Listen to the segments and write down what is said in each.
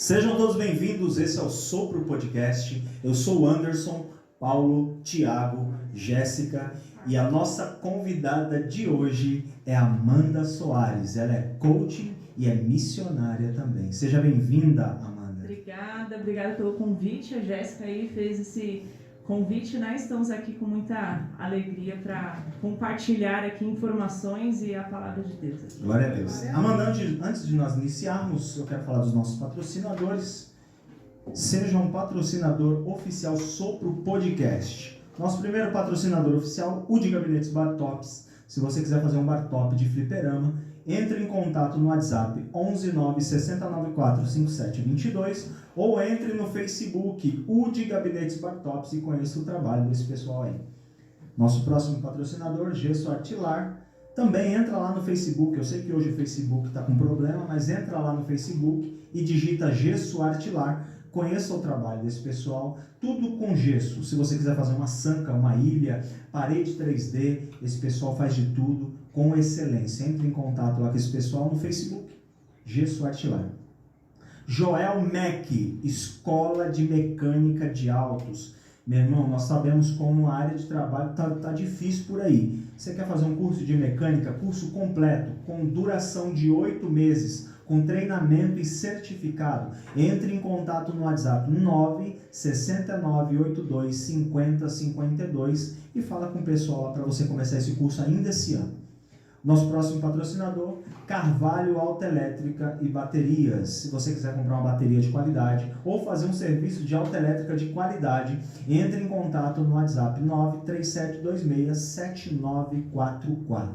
Sejam todos bem-vindos, esse é o Sopro Podcast. Eu sou o Anderson, Paulo, Thiago, Jéssica e a nossa convidada de hoje é Amanda Soares. Ela é coach e é missionária também. Seja bem-vinda, Amanda. Obrigada pelo convite. A Jéssica aí fez esse convite, né? Estamos aqui com muita alegria para compartilhar aqui informações e a palavra de Deus. Glória a Deus. Amanda, antes de nós iniciarmos, eu quero falar dos nossos patrocinadores. Seja um patrocinador oficial Sopro Podcast. Nosso primeiro patrocinador oficial, o de Gabinetes Bar Tops. Se você quiser fazer um bar top de fliperama, entre em contato no WhatsApp 11 9 6094 5722 ou entre no Facebook, o de Gabinetes Bar Tops, e conheça o trabalho desse pessoal aí. Nosso próximo patrocinador, Gesso Artilar. Também entra lá no Facebook. Eu sei que hoje o Facebook está com problema, mas entra lá no Facebook e digita Gesso Artilar. Conheça o trabalho desse pessoal, tudo com gesso. Se você quiser fazer uma sanca, uma ilha, parede 3D, esse pessoal faz de tudo com excelência. Entre em contato lá com esse pessoal no Facebook, Gesso Artilar. Joel Mec, Escola de Mecânica de Autos. Meu irmão, nós sabemos como a área de trabalho tá difícil por aí. Você quer fazer um curso de mecânica, curso completo, com duração de 8 meses, com treinamento e certificado? Entre em contato no WhatsApp 969825052 e fala com o pessoal lá para você começar esse curso ainda esse ano. Nosso próximo patrocinador, Carvalho Autoelétrica e Baterias. Se você quiser comprar uma bateria de qualidade ou fazer um serviço de autoelétrica de qualidade, entre em contato no WhatsApp 937267944.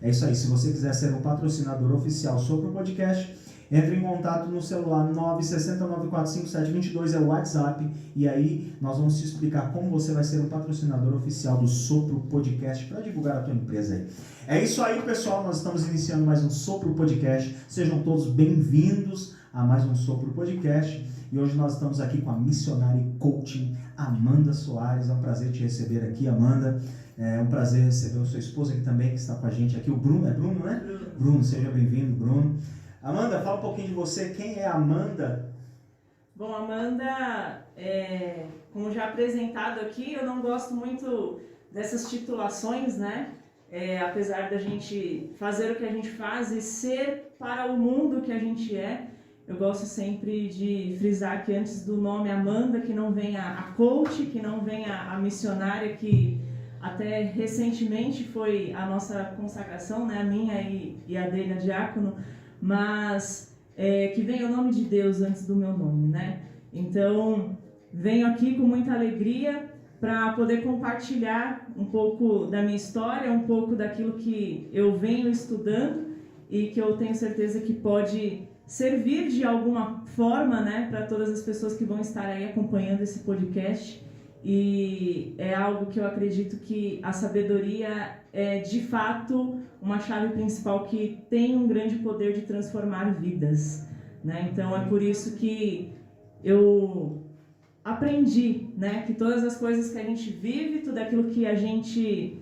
É isso aí. Se você quiser ser um patrocinador oficial sobre o podcast, entre em contato no celular 960945722, é o WhatsApp, e aí nós vamos te explicar como você vai ser um patrocinador oficial do Sopro Podcast para divulgar a tua empresa aí. É isso aí, pessoal, nós estamos iniciando mais um Sopro Podcast. Sejam todos bem-vindos a mais um Sopro Podcast, e hoje nós estamos aqui com a missionária e coaching Amanda Soares. É um prazer te receber aqui, Amanda. É um prazer receber a sua esposa aqui também, que está com a gente aqui, o Bruno. É Bruno, né? Bruno, seja bem-vindo, Bruno. Amanda, fala um pouquinho de você. Quem é a Amanda? Bom, Amanda, como já apresentado aqui, eu não gosto muito dessas titulações, né? Apesar da gente fazer o que a gente faz e ser para o mundo que a gente é, eu gosto sempre de frisar que antes do nome Amanda, que não venha a coach, que não venha a missionária, que até recentemente foi a nossa consagração, né? A minha e a dele, a diácono, mas que venha o nome de Deus antes do meu nome, né? Então, venho aqui com muita alegria para poder compartilhar um pouco da minha história, um pouco daquilo que eu venho estudando e que eu tenho certeza que pode servir de alguma forma, né, para todas as pessoas que vão estar aí acompanhando esse podcast. E é algo que eu acredito que a sabedoria é, de fato, uma chave principal que tem um grande poder de transformar vidas, né? Então, é por isso que eu aprendi, né, que todas as coisas que a gente vive, tudo aquilo que a gente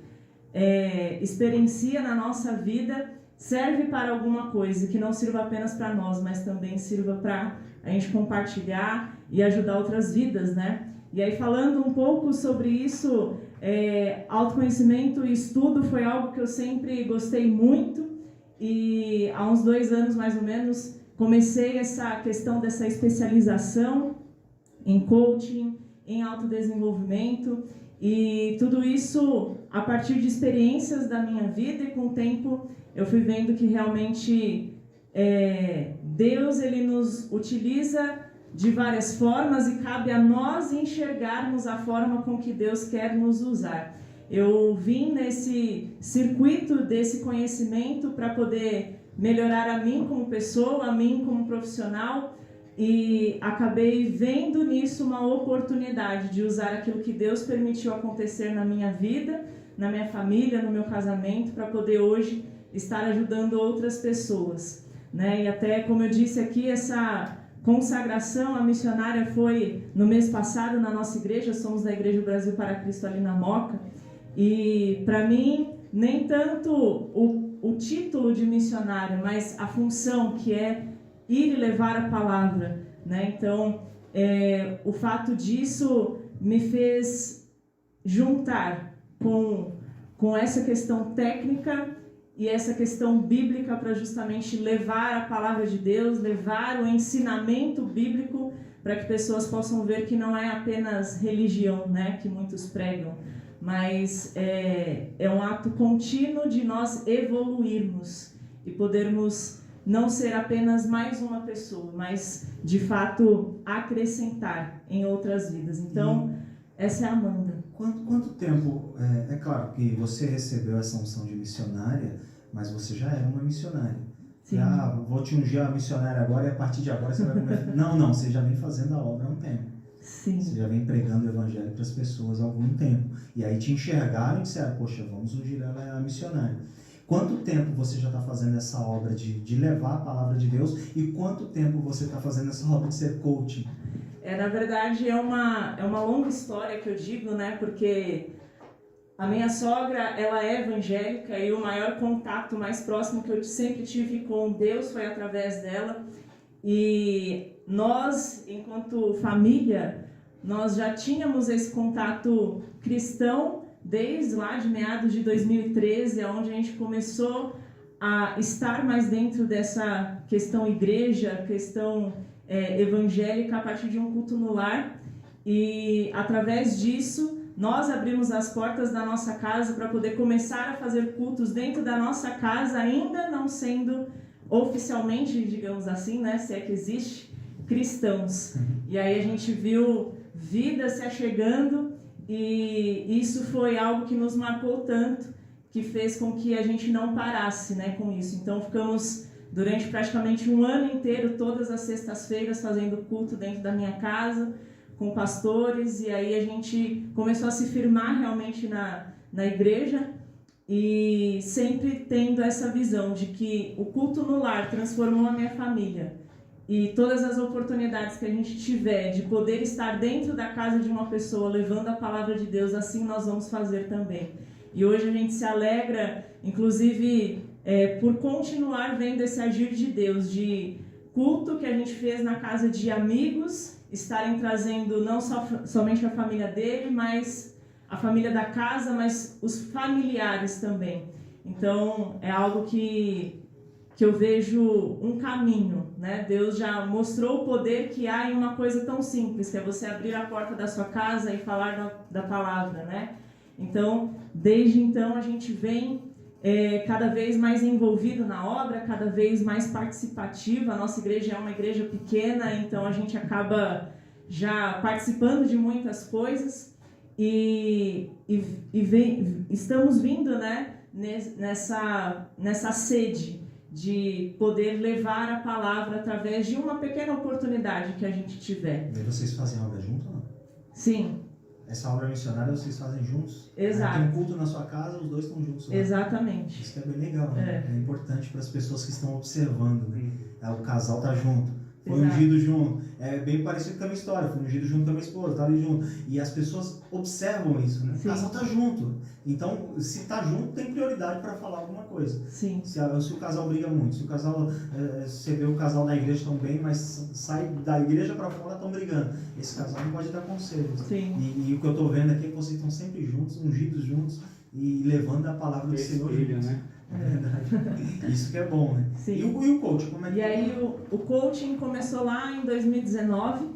experiencia na nossa vida, serve para alguma coisa, que não sirva apenas para nós, mas também sirva para a gente compartilhar e ajudar outras vidas, né? E aí, falando um pouco sobre isso, autoconhecimento e estudo foi algo que eu sempre gostei muito, e há uns 2 anos, mais ou menos, comecei essa questão dessa especialização em coaching, em autodesenvolvimento, e tudo isso a partir de experiências da minha vida, e com o tempo eu fui vendo que realmente Deus, ele nos utiliza de várias formas e cabe a nós enxergarmos a forma com que Deus quer nos usar. Eu vim nesse circuito desse conhecimento para poder melhorar a mim como pessoa, a mim como profissional, e acabei vendo nisso uma oportunidade de usar aquilo que Deus permitiu acontecer na minha vida, na minha família, no meu casamento, para poder hoje estar ajudando outras pessoas, né? E até, como eu disse aqui, essa consagração a missionária foi no mês passado na nossa igreja. Somos da Igreja Brasil para Cristo ali na Moca, e para mim nem tanto o título de missionário, mas a função que é ir e levar a palavra, né? Então, o fato disso me fez juntar com essa questão técnica e essa questão bíblica para justamente levar a palavra de Deus, levar o ensinamento bíblico para que pessoas possam ver que não é apenas religião, né, que muitos pregam, mas é um ato contínuo de nós evoluirmos e podermos não ser apenas mais uma pessoa, mas de fato acrescentar em outras vidas. Então, essa é a Amanda. Quanto tempo, é claro que você recebeu essa unção de missionária, mas você já era uma missionária. Sim. Vou te ungir a missionária agora e a partir de agora você vai começar. Não, você já vem fazendo a obra há um tempo. Sim. Você já vem pregando o evangelho para as pessoas há algum tempo. E aí te enxergaram e disseram, poxa, vamos ungir ela a missionária. Quanto tempo você já está fazendo essa obra de levar a palavra de Deus e quanto tempo você está fazendo essa obra de ser coaching? Na verdade, é uma longa história que eu digo, né? Porque a minha sogra, ela é evangélica e o maior contato mais próximo que eu sempre tive com Deus foi através dela. E nós, enquanto família, nós já tínhamos esse contato cristão desde lá de meados de 2013, onde a gente começou a estar mais dentro dessa questão igreja, questão evangélica a partir de um culto no lar. E através disso nós abrimos as portas da nossa casa para poder começar a fazer cultos dentro da nossa casa, ainda não sendo oficialmente, digamos assim, né, se é que existe, cristãos. E aí a gente viu vida se achegando e isso foi algo que nos marcou tanto, que fez com que a gente não parasse, né, com isso. Então ficamos durante praticamente um ano inteiro, todas as sextas-feiras, fazendo culto dentro da minha casa, com pastores, e aí a gente começou a se firmar realmente na igreja e sempre tendo essa visão de que o culto no lar transformou a minha família e todas as oportunidades que a gente tiver de poder estar dentro da casa de uma pessoa levando a palavra de Deus, assim nós vamos fazer também. E hoje a gente se alegra, inclusive, por continuar vendo esse agir de Deus, de culto que a gente fez na casa de amigos, estarem trazendo não somente a família dele, mas a família da casa, mas os familiares também. Então, é algo que eu vejo um caminho, né? Deus já mostrou o poder que há em uma coisa tão simples, que é você abrir a porta da sua casa e falar da palavra, né? Então, desde então, a gente vem cada vez mais envolvido na obra, cada vez mais participativa. A nossa igreja é uma igreja pequena, então a gente acaba já participando de muitas coisas e estamos vindo, né, nessa sede de poder levar a palavra através de uma pequena oportunidade que a gente tiver. E vocês fazem obra junto ou não? Sim. Essa obra missionária vocês fazem juntos? Exato. Tem um culto na sua casa, os dois estão juntos lá. Exatamente. Isso que é bem legal, né? É importante para as pessoas que estão observando, né? O casal tá junto. Foi ungido junto. É bem parecido com a minha história. Foi ungido junto com a minha esposa, tá ali junto. E as pessoas observam isso, né? Sim. O casal tá junto. Então, se tá junto, tem prioridade para falar alguma coisa. Sim. Se o casal briga muito, se o casal, você vê o casal na igreja tão bem, mas sai da igreja para fora estão brigando. Esse casal não pode dar conselhos. Sim. E o que eu tô vendo aqui é que vocês estão sempre juntos, ungidos juntos e levando a palavra do Senhor juntos. Né? É verdade. Isso que é bom, né? Sim. E o coaching, como é que... E aí o coaching começou lá em 2019,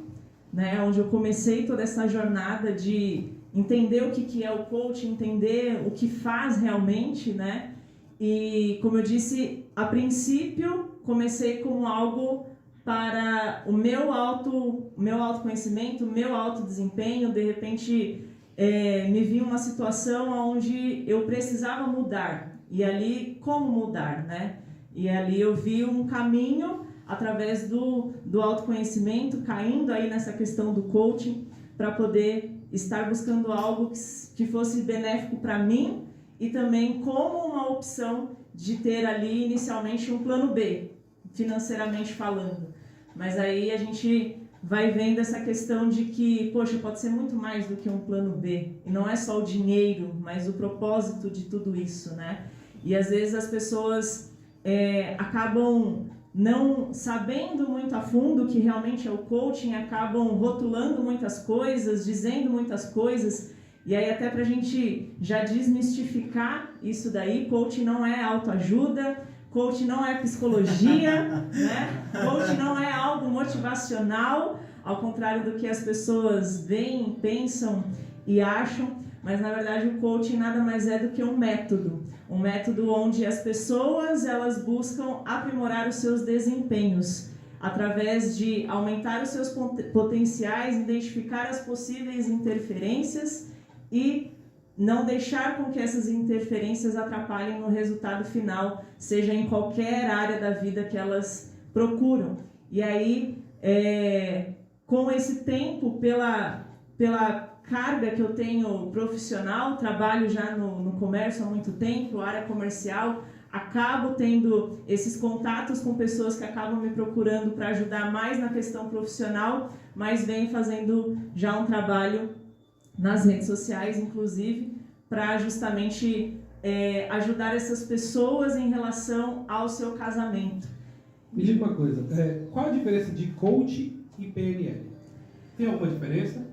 né, onde eu comecei toda essa jornada de entender o que é o coaching, entender o que faz realmente, né? E como eu disse, a princípio comecei como algo para o meu autoconhecimento, o meu autodesempenho. De repente me vi uma situação onde eu precisava mudar. E ali, como mudar, né? E ali eu vi um caminho através do autoconhecimento, caindo aí nessa questão do coaching, para poder estar buscando algo que fosse benéfico para mim e também como uma opção de ter ali inicialmente um plano B, financeiramente falando. Mas aí a gente vai vendo essa questão de que, poxa, pode ser muito mais do que um plano B. E não é só o dinheiro, mas o propósito de tudo isso, né? E às vezes as pessoas acabam não sabendo muito a fundo o que realmente é o coaching, acabam rotulando muitas coisas, dizendo muitas coisas, e aí até para a gente já desmistificar isso daí, coaching não é autoajuda, coaching não é psicologia, né? Coaching não é algo motivacional, ao contrário do que as pessoas veem, pensam e acham, mas na verdade o coaching nada mais é do que um método onde as pessoas elas buscam aprimorar os seus desempenhos através de aumentar os seus potenciais, identificar as possíveis interferências e não deixar com que essas interferências atrapalhem no resultado final, seja em qualquer área da vida que elas procuram. E aí, com esse tempo, pela carga que eu tenho profissional, trabalho já no comércio há muito tempo, área comercial, acabo tendo esses contatos com pessoas que acabam me procurando para ajudar mais na questão profissional, mas venho fazendo já um trabalho nas redes sociais, inclusive, para justamente ajudar essas pessoas em relação ao seu casamento. Me diga uma coisa, qual a diferença de coach e PNL? Tem alguma diferença?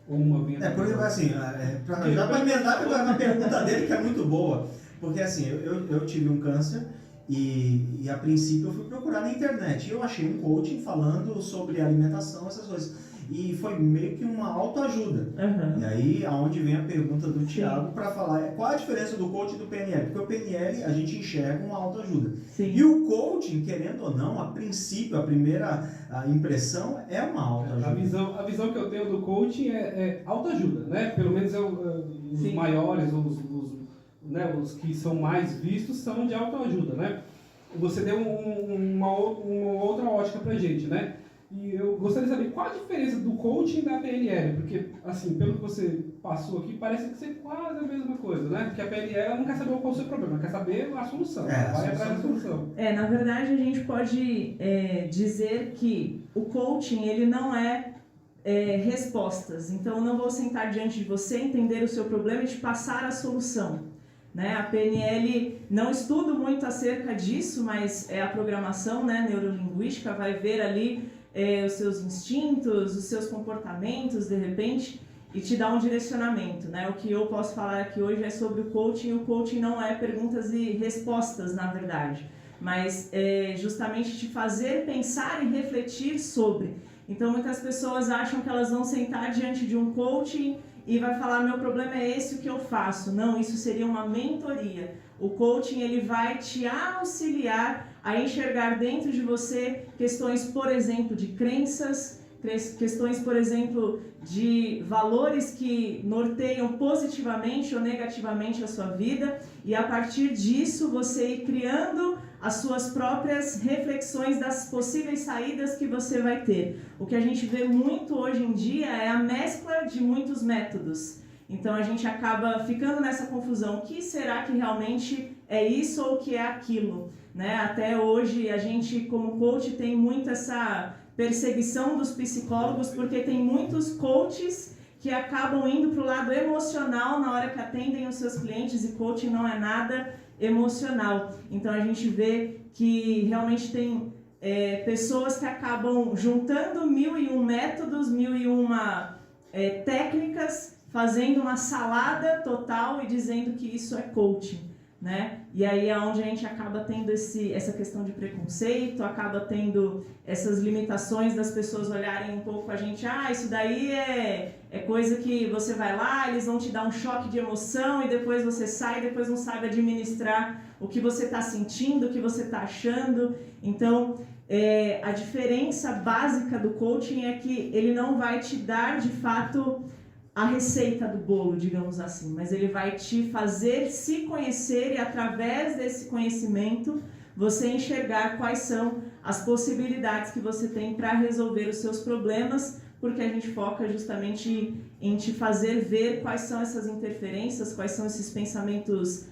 Ou uma vinha porque assim, já para emendar na pergunta dele, que é muito boa, porque assim, eu tive um câncer e a princípio eu fui procurar na internet e eu achei um coaching falando sobre alimentação, essas coisas. E foi meio que uma autoajuda. Uhum. E aí, aonde vem a pergunta do Thiago para falar qual a diferença do coaching e do PNL? Porque o PNL a gente enxerga uma autoajuda. Sim. E o coaching, querendo ou não, a princípio, a primeira impressão é uma autoajuda. A visão que eu tenho do coaching é autoajuda, né? Pelo menos os Sim. maiores, os que são mais vistos são de autoajuda, né? Você deu uma outra ótica pra gente, né? E eu gostaria de saber qual a diferença do coaching e da PNL, porque, assim, pelo que você passou aqui, parece que é quase a mesma coisa, né? Porque a PNL ela não quer saber qual é o seu problema, ela quer saber a solução, vai atrás da solução. Na verdade, a gente pode dizer que o coaching, ele não é respostas. Então, eu não vou sentar diante de você, entender o seu problema e te passar a solução. Né? A PNL, não estudo muito acerca disso, mas a programação, né, neurolinguística, vai ver ali os seus instintos, os seus comportamentos, de repente, e te dá um direcionamento, né? O que eu posso falar aqui hoje é sobre o coaching. O coaching não é perguntas e respostas, na verdade, mas justamente te fazer pensar e refletir sobre. Então, muitas pessoas acham que elas vão sentar diante de um coaching e vai falar, meu problema é esse, o que eu faço? Não, isso seria uma mentoria. O coaching, ele vai te auxiliar a enxergar dentro de você questões, por exemplo, de crenças, questões, por exemplo, de valores que norteiam positivamente ou negativamente a sua vida, e a partir disso você ir criando as suas próprias reflexões das possíveis saídas que você vai ter. O que a gente vê muito hoje em dia é a mescla de muitos métodos. Então a gente acaba ficando nessa confusão, o que será que realmente é isso ou o que é aquilo? Né? Até hoje a gente, como coach, tem muito essa perseguição dos psicólogos, porque tem muitos coaches que acabam indo para o lado emocional na hora que atendem os seus clientes, e coaching não é nada emocional. Então a gente vê que realmente tem pessoas que acabam juntando 1001 métodos, 1001 técnicas, fazendo uma salada total e dizendo que isso é coaching. Né? E aí é onde a gente acaba tendo essa questão de preconceito, acaba tendo essas limitações das pessoas olharem um pouco a gente, isso daí é coisa que você vai lá, eles vão te dar um choque de emoção e depois você sai e depois não sabe administrar o que você está sentindo, o que você está achando. Então, a diferença básica do coaching é que ele não vai te dar, de fato, a receita do bolo, digamos assim, mas ele vai te fazer se conhecer e, através desse conhecimento, você enxergar quais são as possibilidades que você tem para resolver os seus problemas, porque a gente foca justamente em te fazer ver quais são essas interferências, quais são esses pensamentos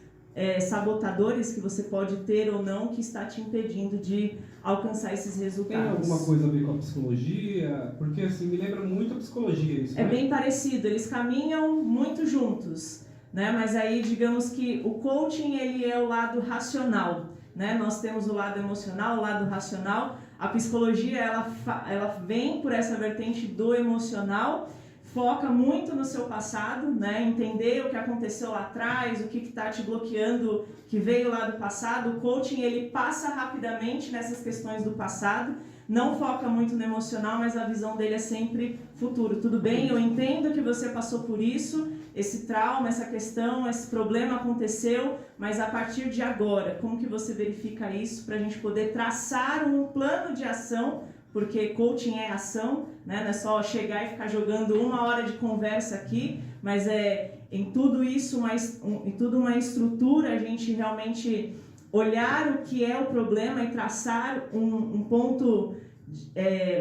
sabotadores que você pode ter ou não, que está te impedindo de alcançar esses resultados. Tem alguma coisa a ver com a psicologia? Porque assim, me lembra muito a psicologia isso, né? É bem parecido, eles caminham muito juntos, né? Mas aí digamos que o coaching ele é o lado racional, né? Nós temos o lado emocional, o lado racional. A psicologia, ela vem por essa vertente do emocional, foca muito no seu passado, né? Entender o que aconteceu lá atrás, o que está te bloqueando, que veio lá do passado. O coaching, ele passa rapidamente nessas questões do passado, não foca muito no emocional, mas a visão dele é sempre futuro. Tudo bem, eu entendo que você passou por isso, esse trauma, essa questão, esse problema aconteceu, mas a partir de agora, como que você verifica isso para a gente poder traçar um plano de ação, porque coaching é ação, né? Não é só chegar e ficar jogando 1 hora de conversa aqui, mas em tudo isso, em tudo uma estrutura, a gente realmente olhar o que é o problema e traçar um ponto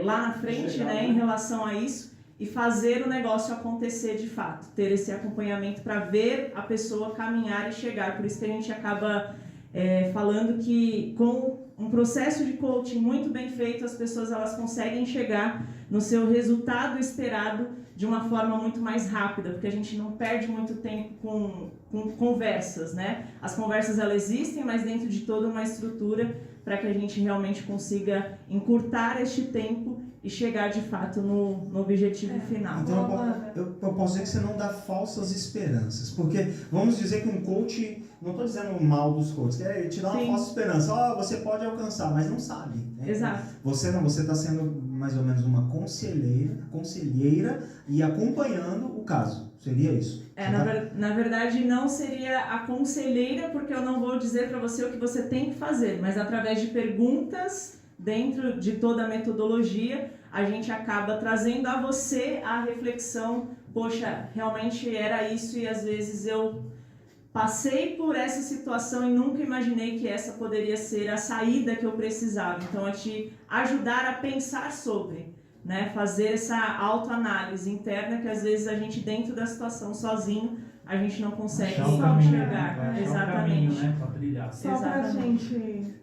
lá na frente, né, em relação a isso, e fazer o negócio acontecer de fato, ter esse acompanhamento para ver a pessoa caminhar e chegar. Por isso que a gente acaba falando que com um processo de coaching muito bem feito, as pessoas elas conseguem chegar no seu resultado esperado de uma forma muito mais rápida, porque a gente não perde muito tempo com conversas, né? As conversas elas existem, mas dentro de toda uma estrutura para que a gente realmente consiga encurtar este tempo e chegar de fato no objetivo final. Então eu posso dizer que você não dá falsas esperanças, porque vamos dizer que um coach, não estou dizendo mal dos coaches, ele te dá uma falsa esperança, você pode alcançar, mas não sabe. Né? Exato. Você está sendo mais ou menos uma conselheira e acompanhando o caso, seria isso? Na verdade não seria a conselheira, porque eu não vou dizer para você o que você tem que fazer, mas através de perguntas dentro de toda a metodologia, a gente acaba trazendo a você a reflexão, poxa, realmente era isso e às vezes eu passei por essa situação e nunca imaginei que essa poderia ser a saída que eu precisava. Então, é te ajudar a pensar sobre, né? Fazer essa autoanálise interna que às vezes a gente dentro da situação sozinho, a gente não consegue enxergar. Exatamente. Caminho, né, pra trilhar. Só pra gente,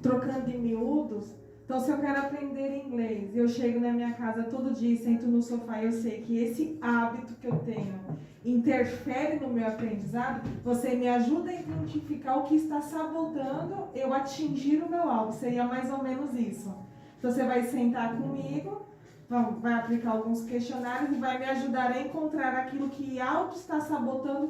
trocando em miúdos, então se eu quero aprender inglês, eu chego na minha casa todo dia, sento no sofá e eu sei que esse hábito que eu tenho interfere no meu aprendizado, você me ajuda a identificar o que está sabotando eu atingir o meu alvo. Seria mais ou menos isso. Então você vai sentar comigo, vai aplicar alguns questionários e vai me ajudar a encontrar aquilo que auto está sabotando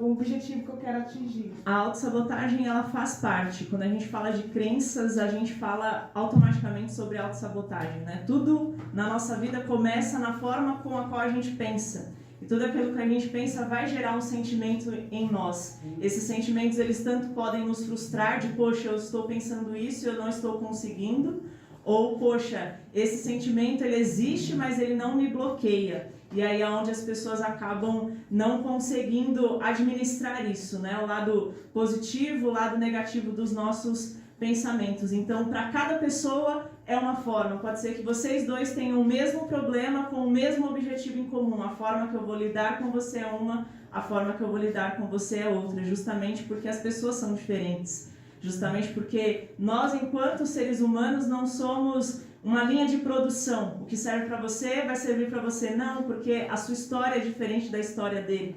o objetivo que eu quero atingir. A autossabotagem, ela faz parte. Quando a gente fala de crenças, a gente fala automaticamente sobre autossabotagem, né? Tudo na nossa vida começa na forma com a qual a gente pensa. E tudo aquilo que a gente pensa vai gerar um sentimento em nós. Esses sentimentos, eles tanto podem nos frustrar de, poxa, eu estou pensando isso e eu não estou conseguindo, ou, poxa, esse sentimento ele existe, mas ele não me bloqueia. E aí é onde as pessoas acabam não conseguindo administrar isso, né? O lado positivo, o lado negativo dos nossos pensamentos. Então, para cada pessoa é uma forma. Pode ser que vocês dois tenham o mesmo problema com o mesmo objetivo em comum. A forma que eu vou lidar com você é uma, a forma que eu vou lidar com você é outra, justamente porque as pessoas são diferentes. Justamente porque nós, enquanto seres humanos, não somos uma linha de produção. O que serve para você vai servir para você. Não, porque a sua história é diferente da história dele.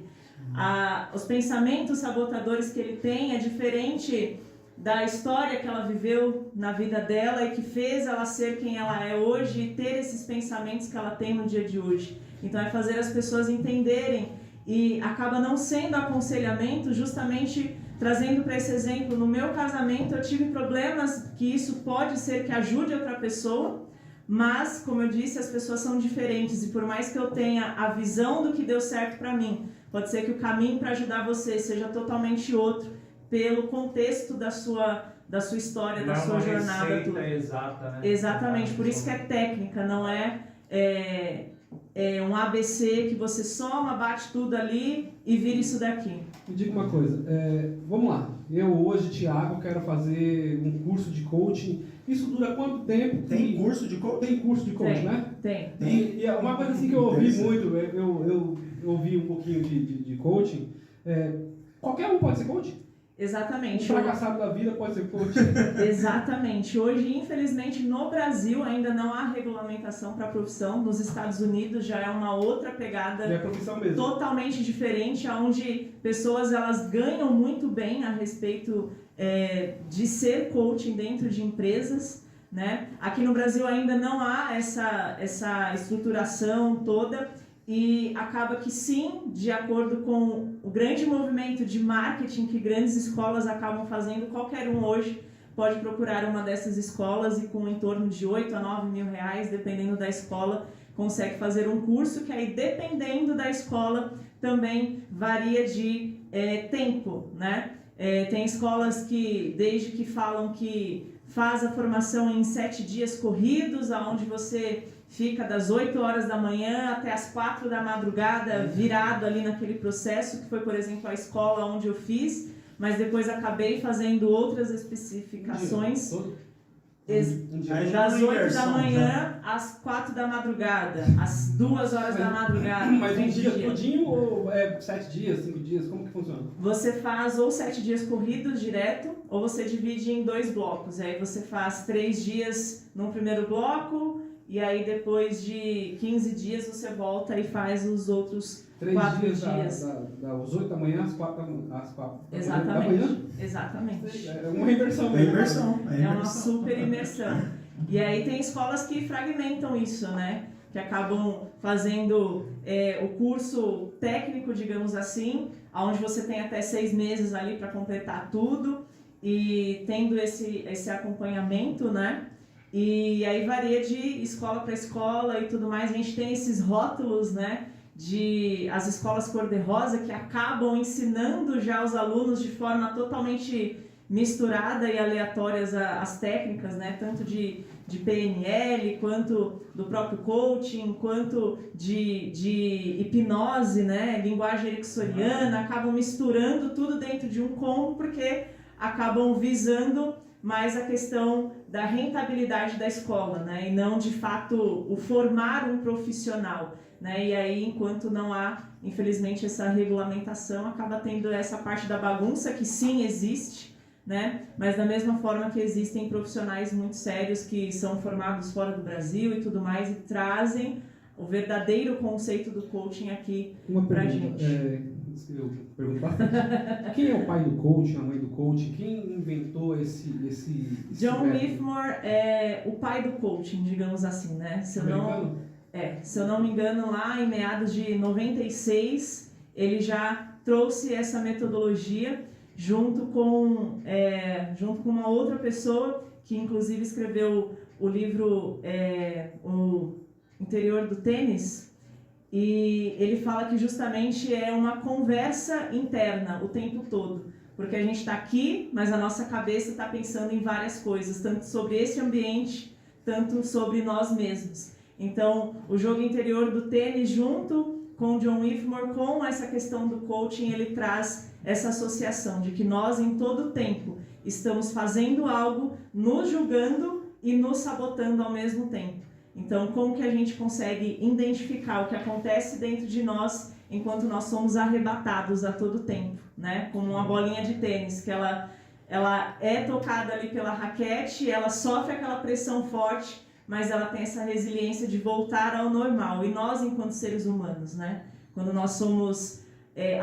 Os pensamentos sabotadores que ele tem é diferente da história que ela viveu na vida dela e que fez ela ser quem ela é hoje e ter esses pensamentos que ela tem no dia de hoje. Então é fazer as pessoas entenderem e acaba não sendo aconselhamento, justamente trazendo para esse exemplo, no meu casamento eu tive problemas que isso pode ser que ajude outra pessoa, mas, como eu disse, as pessoas são diferentes e por mais que eu tenha a visão do que deu certo para mim, pode ser que o caminho para ajudar você seja totalmente outro, pelo contexto da sua história, da sua jornada. Tudo. Exata, né? Exatamente, por isso que é técnica, não é um ABC que você soma, bate tudo ali e vira isso daqui. Me diga uma coisa, vamos lá, eu hoje, Thiago, quero fazer um curso de coaching, isso dura quanto tempo? Tem curso de coaching? Tem curso de coaching, né? Tem. E uma coisa assim que eu ouvi muito, eu ouvi um pouquinho de coaching, qualquer um pode ser coach? Exatamente. Um fracassado da vida pode ser coach. Exatamente. Hoje, infelizmente, no Brasil ainda não há regulamentação para a profissão. Nos Estados Unidos já é uma outra pegada É a profissão mesmo. totalmente diferente, onde pessoas elas ganham muito bem a respeito de ser coaching dentro de empresas, né? Aqui no Brasil ainda não há essa estruturação toda. E acaba que sim, de acordo com o grande movimento de marketing que grandes escolas acabam fazendo, qualquer um hoje pode procurar uma dessas escolas e com em torno de 8 a 9 mil reais, dependendo da escola, consegue fazer um curso que aí, dependendo da escola, também varia de tempo, né? Tem escolas que, desde que falam que faz a formação em 7 dias corridos, aonde você fica das 8 horas da manhã até as 4 da madrugada virado ali naquele processo, que foi, por exemplo, a escola onde eu fiz, mas depois acabei fazendo outras especificações. Das 8 da manhã às 4 da madrugada, às 2 horas da madrugada. Mas um dia todinho ou 7 dias, 5 dias? Como que funciona? Você faz ou 7 dias corridos direto, ou você divide em 2 blocos. Aí você faz 3 dias no primeiro bloco, e aí depois de 15 dias você volta e faz os outros 4 dias. Das 8 da manhã às 4 Exatamente. da manhã? Exatamente. É uma imersão. É uma super imersão. E aí tem escolas que fragmentam isso, né? Que acabam fazendo o curso técnico, digamos assim, onde você tem até 6 meses ali para completar tudo e tendo esse acompanhamento, né? E aí varia de escola para escola e tudo mais. A gente tem esses rótulos, né? De as escolas cor-de-rosa que acabam ensinando já os alunos de forma totalmente misturada e aleatória as técnicas, né? Tanto de PNL, quanto do próprio coaching, quanto de hipnose, né? Linguagem ericksoniana, acabam misturando tudo dentro de um combo porque acabam visando mais a questão da rentabilidade da escola, né? E não, de fato, o formar um profissional, né? E aí, enquanto não há, infelizmente, essa regulamentação, acaba tendo essa parte da bagunça, que sim existe, né? Mas da mesma forma que existem profissionais muito sérios que são formados fora do Brasil e tudo mais, e trazem o verdadeiro conceito do coaching aqui pra gente. Eu pergunto bastante. Quem é o pai do coaching, a mãe do coaching? Quem inventou esse John método? Whitmore é o pai do coaching, digamos assim, né? Se eu não me engano, lá em meados de 96, ele já trouxe essa metodologia junto com uma outra pessoa que inclusive escreveu o livro O Interior do Tênis. E ele fala que justamente é uma conversa interna o tempo todo, porque a gente está aqui, mas a nossa cabeça está pensando em várias coisas, tanto sobre esse ambiente, tanto sobre nós mesmos. Então, o jogo interior do tênis, junto com John Whitmore, com essa questão do coaching, ele traz essa associação de que nós, em todo tempo, estamos fazendo algo, nos julgando e nos sabotando ao mesmo tempo. Então, como que a gente consegue identificar o que acontece dentro de nós enquanto nós somos arrebatados a todo tempo, né? Como uma bolinha de tênis, que ela é tocada ali pela raquete, ela sofre aquela pressão forte, mas ela tem essa resiliência de voltar ao normal. E nós, enquanto seres humanos, né? Quando nós somos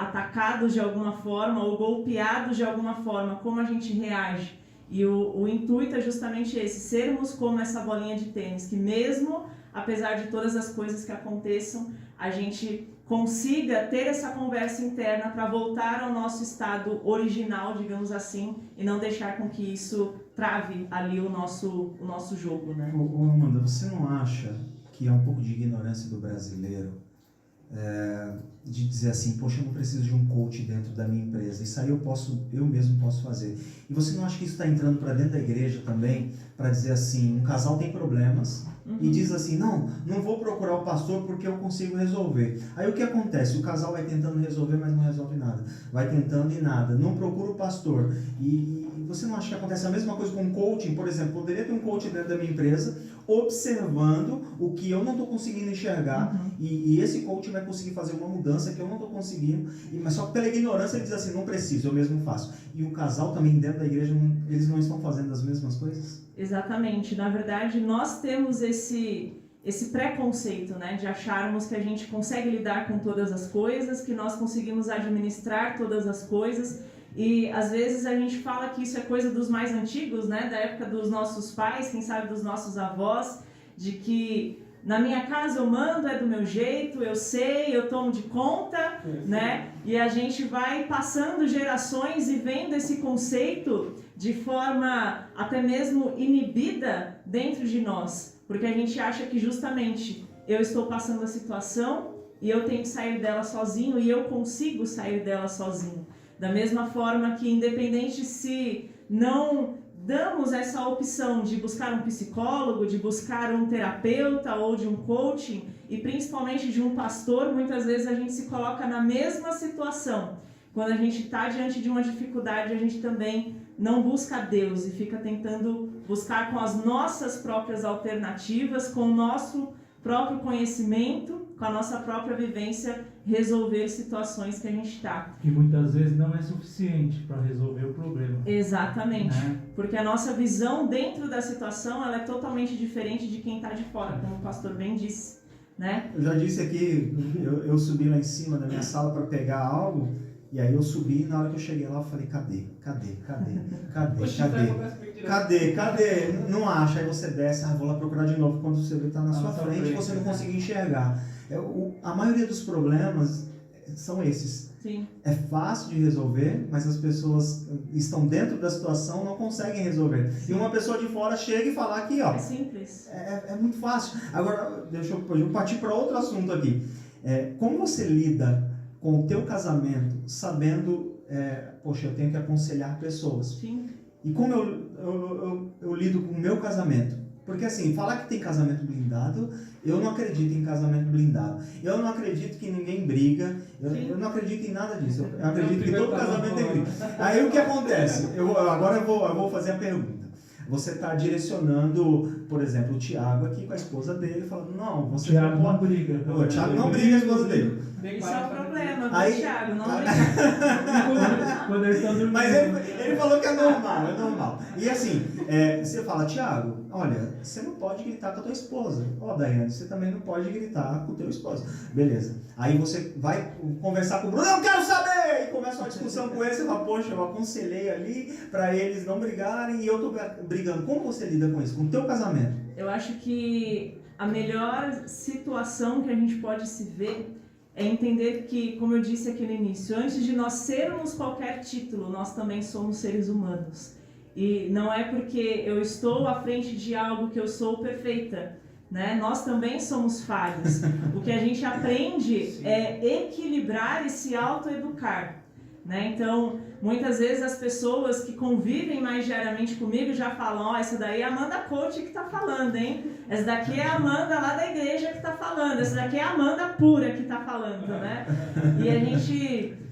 atacados de alguma forma ou golpeados de alguma forma, como a gente reage? E o intuito é justamente esse, sermos como essa bolinha de tênis, que mesmo, apesar de todas as coisas que aconteçam, a gente consiga ter essa conversa interna para voltar ao nosso estado original, digamos assim, e não deixar com que isso trave ali o nosso jogo, né? Ô, Amanda, você não acha que é um pouco de ignorância do brasileiro de dizer assim, poxa, eu não preciso de um coach dentro da minha empresa, isso aí eu mesmo posso fazer. E você não acha que isso está entrando para dentro da igreja também, para dizer assim, um casal tem problemas e diz assim, não vou procurar o pastor porque eu consigo resolver. Aí o que acontece? O casal vai tentando resolver, mas não resolve nada. Vai tentando e nada, não procura o pastor. E você não acha que acontece a mesma coisa com o coaching? Por exemplo, poderia ter um coach dentro da minha empresa, observando o que eu não estou conseguindo enxergar, e esse coach vai conseguir fazer uma mudança que eu não estou conseguindo, mas só que pela ignorância ele diz assim, não preciso, eu mesmo faço. E o casal também dentro da igreja, eles não estão fazendo as mesmas coisas? Exatamente. Na verdade, nós temos esse preconceito, né, de acharmos que a gente consegue lidar com todas as coisas, que nós conseguimos administrar todas as coisas, e às vezes a gente fala que isso é coisa dos mais antigos, né, da época dos nossos pais, quem sabe dos nossos avós, de que na minha casa eu mando, é do meu jeito, eu sei, eu tomo de conta, né, e a gente vai passando gerações e vendo esse conceito de forma até mesmo inibida dentro de nós, porque a gente acha que justamente eu estou passando a situação e eu tenho que sair dela sozinho e eu consigo sair dela sozinho. Da mesma forma que, independente se não damos essa opção de buscar um psicólogo, de buscar um terapeuta ou de um coaching, e principalmente de um pastor, muitas vezes a gente se coloca na mesma situação. Quando a gente está diante de uma dificuldade, a gente também não busca Deus e fica tentando buscar com as nossas próprias alternativas, com o nosso próprio conhecimento, com a nossa própria vivência, resolver situações que a gente está. Que muitas vezes não é suficiente para resolver o problema. Exatamente. Né? Porque a nossa visão dentro da situação ela é totalmente diferente de quem está de fora, como o pastor bem disse. Né? Eu já disse aqui, eu subi lá em cima da minha sala para pegar algo, e aí eu subi e na hora que eu cheguei lá eu falei, cadê? Não acha, aí você desce, vou lá procurar de novo, quando você vê está na sua frente, você não consegue enxergar. A maioria dos problemas são esses. Sim. É fácil de resolver, mas as pessoas estão dentro da situação, não conseguem resolver. Sim. E uma pessoa de fora chega e fala aqui, ó. É simples. É muito fácil. Agora, deixa eu partir para outro assunto aqui. Como você lida com o teu casamento, sabendo, poxa, eu tenho que aconselhar pessoas. Sim. E como eu lido com o meu casamento? Porque assim, falar que tem casamento blindado, eu não acredito em casamento blindado. Eu não acredito que ninguém briga, eu não acredito em nada disso. Eu acredito que todo casamento tem briga. Aí o que acontece? Agora eu vou fazer a pergunta. Você está direcionando, por exemplo, o Tiago aqui com a esposa dele, falando, não, você Tiago não briga. O Tiago não briga com a esposa dele. Isso é um problema, aí, Tiago, não brigar. Quando eles estão dormindo. Mas ele falou que é normal. E assim, você fala, Tiago, olha, você não pode gritar com a tua esposa. Daiane, você também não pode gritar com o teu esposo. Beleza. Aí você vai conversar com o Bruno, eu quero saber! E começa uma discussão com ele, você fala, poxa, eu aconselhei ali para eles não brigarem e eu tô brigando. Como você lida com isso, com o teu casamento? Eu acho que a melhor situação que a gente pode se ver é entender que, como eu disse aqui no início, antes de nós sermos qualquer título, nós também somos seres humanos. E não é porque eu estou à frente de algo que eu sou perfeita, né? Nós também somos falhos. O que a gente aprende é equilibrar e se autoeducar. Né? Então, muitas vezes as pessoas que convivem mais diariamente comigo já falam, essa daí é a Amanda Coach que está falando, hein? Essa daqui é a Amanda lá da igreja que está falando, essa daqui é a Amanda pura que está falando, né? E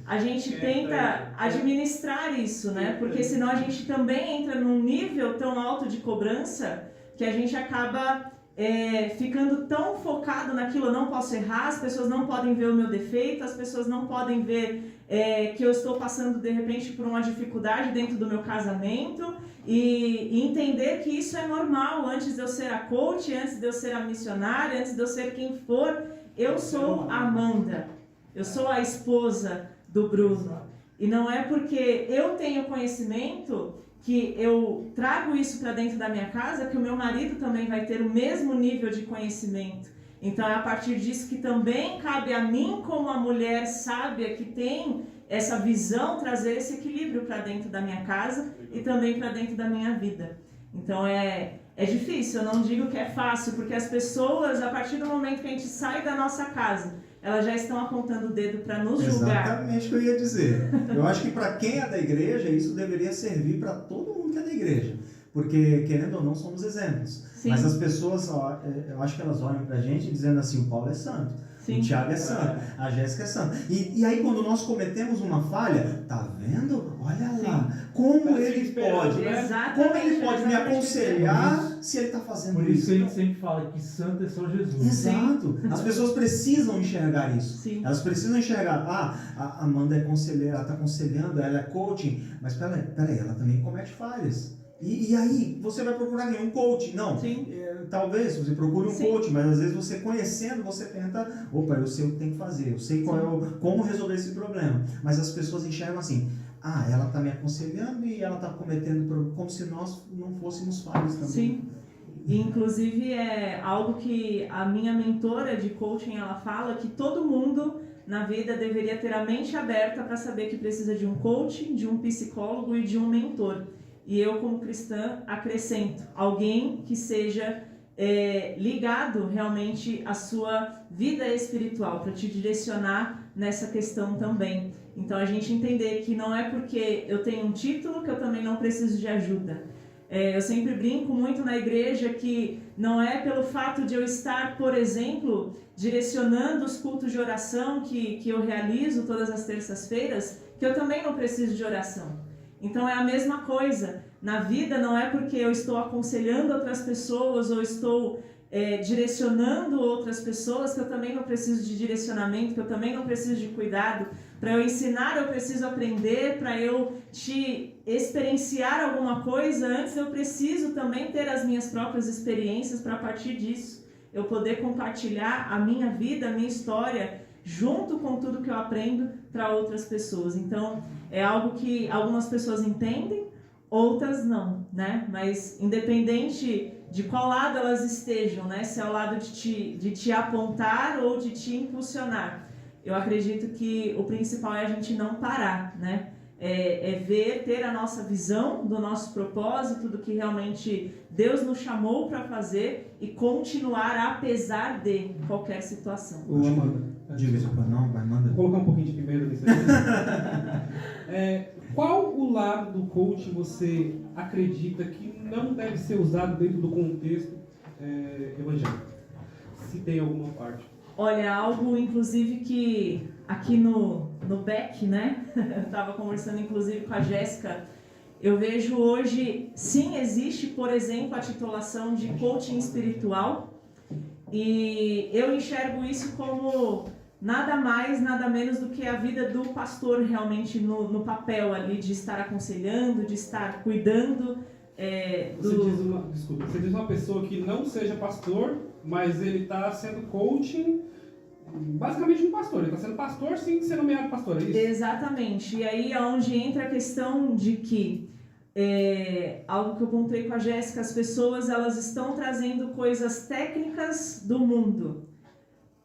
a gente tenta administrar isso, né? Porque senão a gente também entra num nível tão alto de cobrança que a gente acaba ficando tão focado naquilo, eu não posso errar, as pessoas não podem ver o meu defeito, as pessoas não podem ver que eu estou passando de repente por uma dificuldade dentro do meu casamento e entender que isso é normal. Antes de eu ser a coach, antes de eu ser a missionária, antes de eu ser quem for, eu sou a Amanda, eu sou a esposa do Bruno, e não é porque eu tenho conhecimento que eu trago isso para dentro da minha casa que o meu marido também vai ter o mesmo nível de conhecimento. Então é a partir disso que também cabe a mim, como a mulher sábia que tem essa visão, trazer esse equilíbrio para dentro da minha casa e também para dentro da minha vida. Então é difícil, eu não digo que é fácil, porque as pessoas, a partir do momento que a gente sai da nossa casa, elas já estão apontando o dedo para nos julgar. Exatamente o que eu ia dizer. Eu acho que para quem é da igreja, isso deveria servir para todo mundo que é da igreja. Porque, querendo ou não, somos exemplos. Sim. Mas as pessoas, eu acho que elas olham pra gente dizendo assim, o Paulo é santo, Sim. o Thiago é santo, a Jéssica é santa. E aí quando nós cometemos uma falha, tá vendo? Olha lá, como ele pode, né? como ele pode me aconselhar se ele está fazendo Por isso isso? que a gente sempre fala que santo é só Jesus. Exato. As pessoas precisam enxergar isso. Sim. Elas precisam enxergar, a Amanda é conselheira, ela está aconselhando, ela é coaching, mas peraí, ela também comete falhas. E aí, você vai procurar nenhum coach? Não. Sim. Talvez você procure um Sim. coach, mas às vezes você conhecendo, você tenta, eu sei o que tem que fazer, eu sei como resolver esse problema. Mas as pessoas enxergam assim, ela está me aconselhando e ela está cometendo como se nós não fôssemos falhos também. Sim. E, inclusive, é algo que a minha mentora de coaching, ela fala que todo mundo na vida deveria ter a mente aberta para saber que precisa de um coaching, de um psicólogo e de um mentor. E eu, como cristã, acrescento alguém que seja ligado realmente à sua vida espiritual, para te direcionar nessa questão também. Então, a gente entender que não é porque eu tenho um título que eu também não preciso de ajuda. Eu sempre brinco muito na igreja que não é pelo fato de eu estar, por exemplo, direcionando os cultos de oração que eu realizo todas as terças-feiras, que eu também não preciso de oração. Então é a mesma coisa. Na vida não é porque eu estou aconselhando outras pessoas ou estou direcionando outras pessoas que eu também não preciso de direcionamento, que eu também não preciso de cuidado. Para eu ensinar, eu preciso aprender. Para eu te experienciar alguma coisa, antes eu preciso também ter as minhas próprias experiências para, a partir disso, eu poder compartilhar a minha vida, a minha história, junto com tudo que eu aprendo para outras pessoas. Então, é algo que algumas pessoas entendem, outras não, né? Mas independente de qual lado elas estejam, né? Se é o lado de te apontar ou de te impulsionar, eu acredito que o principal é a gente não parar, né? Ver, ter a nossa visão do nosso propósito, do que realmente Deus nos chamou para fazer e continuar apesar de qualquer situação. Ô, Amanda, Diga isso, não, vai, manda. Vou colocar um pouquinho de pimenta nisso aí. Qual o lado do coaching você acredita que não deve ser usado dentro do contexto evangélico? Se tem alguma parte. Olha, algo inclusive que aqui no BEC, né? Eu estava conversando inclusive com a Jéssica. Eu vejo hoje, sim, existe, por exemplo, a titulação de coaching espiritual. E eu enxergo isso como nada mais, nada menos do que a vida do pastor realmente no papel ali, de estar aconselhando, de estar cuidando. Você diz uma pessoa que não seja pastor, mas ele está sendo coaching, basicamente um pastor. Ele está sendo pastor sem ser nomeado pastor, é isso? Exatamente. E aí é onde entra a questão de que, algo que eu contei com a Jéssica, as pessoas elas estão trazendo coisas técnicas do mundo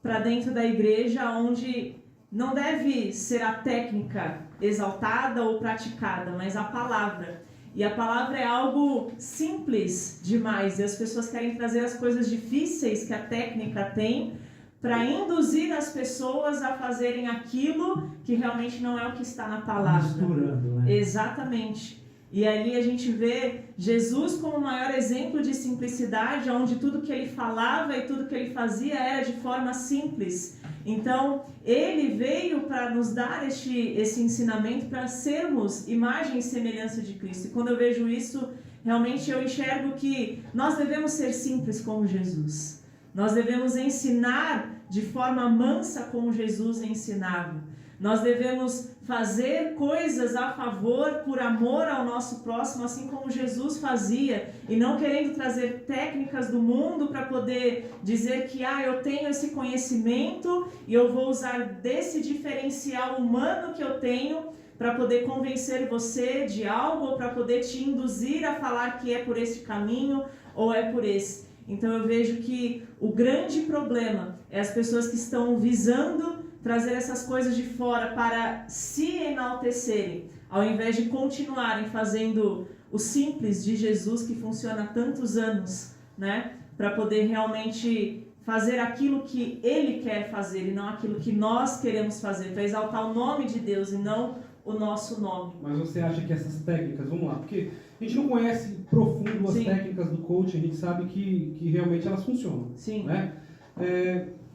para dentro da igreja, onde não deve ser a técnica exaltada ou praticada, mas a palavra. E a palavra é algo simples demais, e as pessoas querem trazer as coisas difíceis que a técnica tem para induzir as pessoas a fazerem aquilo que realmente não é o que está na palavra. Misturando, né? Exatamente. E ali a gente vê Jesus como o maior exemplo de simplicidade, onde tudo que ele falava e tudo que ele fazia era de forma simples. Então, ele veio para nos dar esse ensinamento para sermos imagem e semelhança de Cristo. E quando eu vejo isso, realmente eu enxergo que nós devemos ser simples como Jesus. Nós devemos ensinar de forma mansa como Jesus ensinava. Nós devemos fazer coisas a favor, por amor ao nosso próximo, assim como Jesus fazia, e não querendo trazer técnicas do mundo para poder dizer que eu tenho esse conhecimento e eu vou usar desse diferencial humano que eu tenho para poder convencer você de algo ou para poder te induzir a falar que é por este caminho ou é por esse. Então eu vejo que o grande problema é as pessoas que estão visando trazer essas coisas de fora para se enaltecerem, ao invés de continuarem fazendo o simples de Jesus que funciona há tantos anos, né? Para poder realmente fazer aquilo que Ele quer fazer e não aquilo que nós queremos fazer, para exaltar o nome de Deus e não o nosso nome. Mas você acha que essas técnicas, vamos lá, porque a gente não conhece profundo as técnicas do coaching, a gente sabe que realmente elas funcionam. Sim. Né?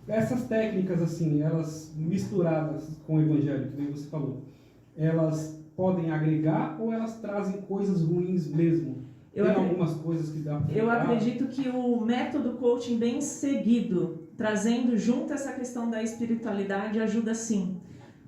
Essas técnicas, assim, elas misturadas com o evangelho, que nem você falou, elas podem agregar ou elas trazem coisas ruins mesmo? Tem algumas coisas que dá para Eu acredito que o método coaching bem seguido, trazendo junto essa questão da espiritualidade, ajuda sim.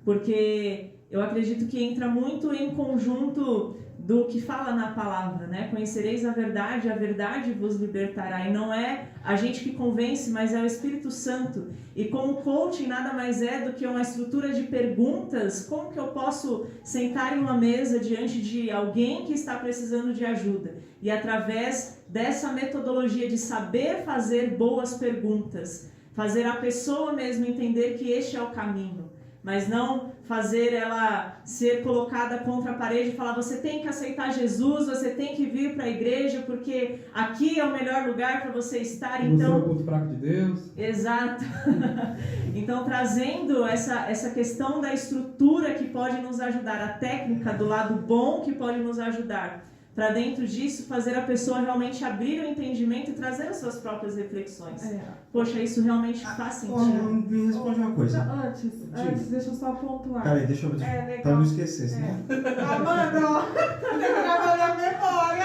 Porque eu acredito que entra muito em conjunto do que fala na palavra, né? Conhecereis a verdade vos libertará. E não é a gente que convence, mas é o Espírito Santo. E como coaching nada mais é do que uma estrutura de perguntas. Como que eu posso sentar em uma mesa diante de alguém que está precisando de ajuda? E através dessa metodologia de saber fazer boas perguntas, fazer a pessoa mesmo entender que este é o caminho. Mas não fazer ela ser colocada contra a parede e falar: você tem que aceitar Jesus, você tem que vir para a igreja porque aqui é o melhor lugar para você estar. Então, você é o ponto fraco de Deus. Exato. Então, trazendo essa questão da estrutura que pode nos ajudar, a técnica do lado bom que pode nos ajudar, para dentro disso fazer a pessoa realmente abrir o entendimento e trazer as suas próprias reflexões. Poxa, isso realmente faz sentido. Me responde uma coisa. Antes, deixa eu só pontuar. Peraí, deixa eu... Pra não esquecer, senão... Amanda, ó, lembrava da memória.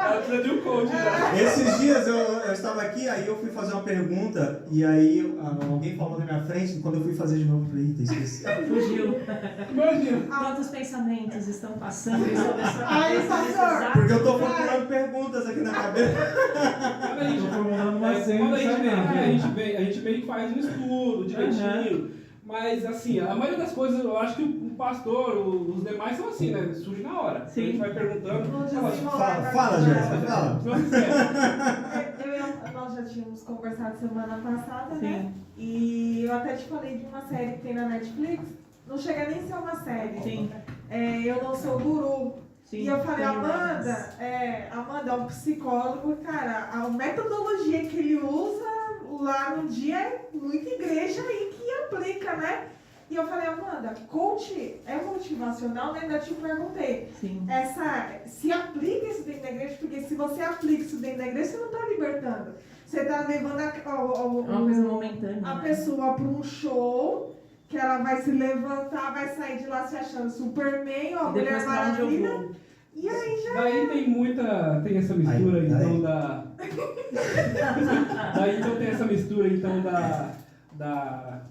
Ela precisa de um coach, né? Esses dias eu estava aqui, aí eu fui fazer uma pergunta, e aí alguém falou na minha frente, e quando eu fui fazer de novo, eu falei: eita, esqueci. Fugiu. Imagina. Quantos pensamentos estão passando sobre a sua cabeça? Porque eu tô formulando perguntas aqui na cabeça. Quando a gente meio que faz um estudo direitinho, mas assim, a maioria das coisas, eu acho que o pastor, os demais são assim, né? Surge na hora. Sim. A gente vai perguntando. Fala, Jéssica, fala. Nós já tínhamos conversado semana passada, Sim. né? E eu até te falei de uma série que tem na Netflix. Não chega nem a ser uma série. Sim. Eu Não Sou Guru. Sim, e eu falei: Amanda é um psicólogo, cara, a metodologia que ele usa lá no dia é muita igreja aí que aplica, né? E eu falei: Amanda, coach é motivacional, né? Ainda te perguntei. Sim. Se aplica isso dentro da igreja, porque se você aplica isso dentro da igreja, você não está libertando. Você está levando uma coisa momentânea, a né? pessoa para um show, que ela vai se levantar, vai sair de lá se achando Superman, ou a Mulher Maravilha. E aí já. Daí tem essa mistura, aí. então, da. Daí então tem essa mistura, então, da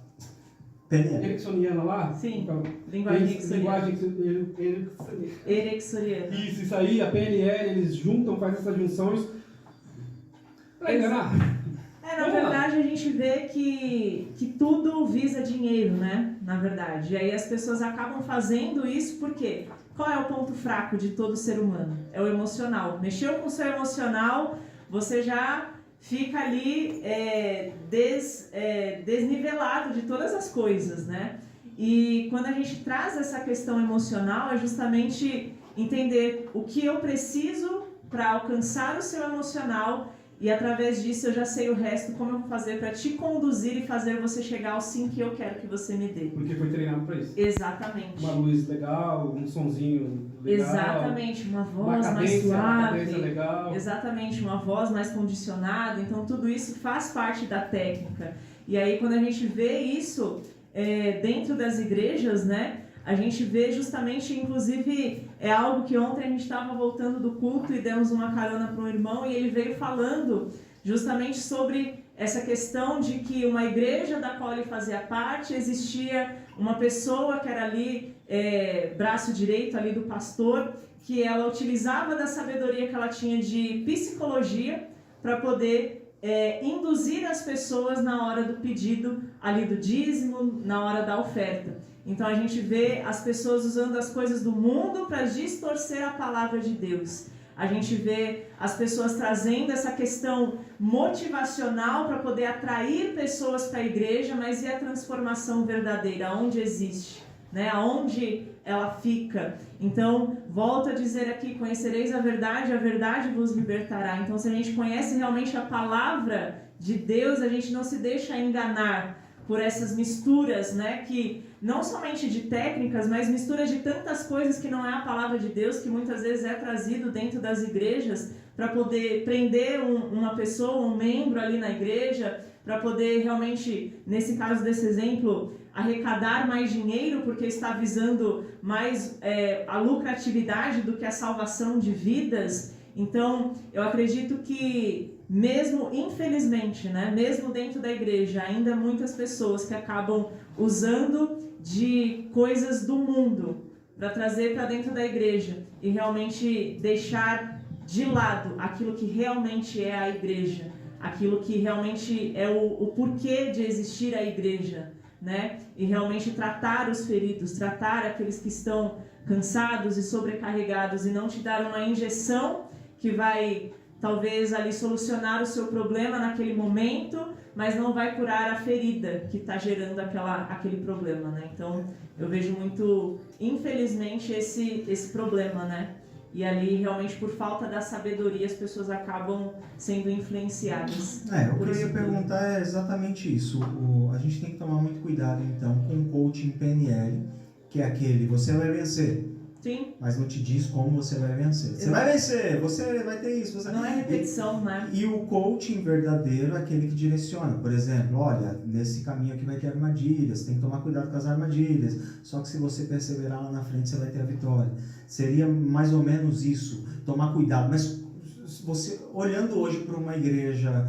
ericksoniana lá. Sim. Então, Linguagem ericksoniana. Isso aí, a PNL, eles juntam, fazem essas junções pra enganar. Na verdade, a gente vê que tudo visa dinheiro, né? Na verdade. E aí as pessoas acabam fazendo isso porque... Qual é o ponto fraco de todo ser humano? É o emocional. Mexeu com o seu emocional, você já fica ali desnivelado de todas as coisas, né? E quando a gente traz essa questão emocional, é justamente entender o que eu preciso para alcançar o seu emocional. E através disso eu já sei o resto, como eu vou fazer para te conduzir e fazer você chegar ao sim que eu quero que você me dê. Porque foi treinado para isso. Exatamente. Uma luz legal, um sonzinho legal. Exatamente, uma voz mais uma suave. cadência legal. Exatamente, uma voz mais condicionada. Então tudo isso faz parte da técnica. E aí quando a gente vê isso dentro das igrejas, né? A gente vê justamente, inclusive, é algo que ontem a gente estava voltando do culto e demos uma carona para um irmão e ele veio falando justamente sobre essa questão de que uma igreja da qual ele fazia parte, existia uma pessoa que era ali, braço direito ali do pastor, que ela utilizava da sabedoria que ela tinha de psicologia para poder induzir as pessoas na hora do pedido ali do dízimo, na hora da oferta. Então a gente vê as pessoas usando as coisas do mundo para distorcer a palavra de Deus. A gente vê as pessoas trazendo essa questão motivacional para poder atrair pessoas para a igreja, mas e a transformação verdadeira? Onde existe? Né? Aonde ela fica? Então, volto a dizer aqui, conhecereis a verdade vos libertará. Então, se a gente conhece realmente a palavra de Deus, a gente não se deixa enganar por essas misturas, né, que não somente de técnicas, mas mistura de tantas coisas que não é a palavra de Deus, que muitas vezes é trazido dentro das igrejas para poder prender uma pessoa, um membro ali na igreja, para poder realmente, nesse caso desse exemplo, arrecadar mais dinheiro, porque está visando mais a lucratividade do que a salvação de vidas. Então, eu acredito que mesmo, infelizmente, né, mesmo dentro da igreja, ainda há muitas pessoas que acabam usando de coisas do mundo para trazer para dentro da igreja e realmente deixar de lado aquilo que realmente é a igreja, aquilo que realmente é o porquê de existir a igreja, né? E realmente tratar os feridos, tratar aqueles que estão cansados e sobrecarregados e não te dar uma injeção que vai talvez ali solucionar o seu problema naquele momento, mas não vai curar a ferida que está gerando aquele problema, né? Então, eu vejo muito, infelizmente, esse problema, né? E ali, realmente, por falta da sabedoria, as pessoas acabam sendo influenciadas. O que eu ia perguntar é exatamente isso. A gente tem que tomar muito cuidado, então, com o coaching PNL, que é aquele, você vai vencer. Sim. Mas não te diz como você vai vencer. Você vai vencer, você vai ter isso. Não é repetição, né? E o coaching verdadeiro é aquele que direciona. Por exemplo, olha, nesse caminho aqui vai ter armadilhas, tem que tomar cuidado com as armadilhas. Só que se você perseverar lá na frente, você vai ter a vitória. Seria mais ou menos isso, tomar cuidado. Mas você, olhando hoje para uma igreja,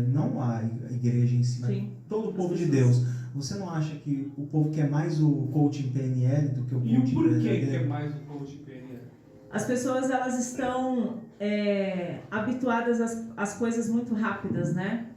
não a igreja em si, mas todo o povo de Deus, você não acha que o povo quer mais o coaching PNL do que o coaching verdadeiro? E o porquê verdadeiro? que é mais o coaching PNL? As pessoas, elas estão habituadas às coisas muito rápidas, né?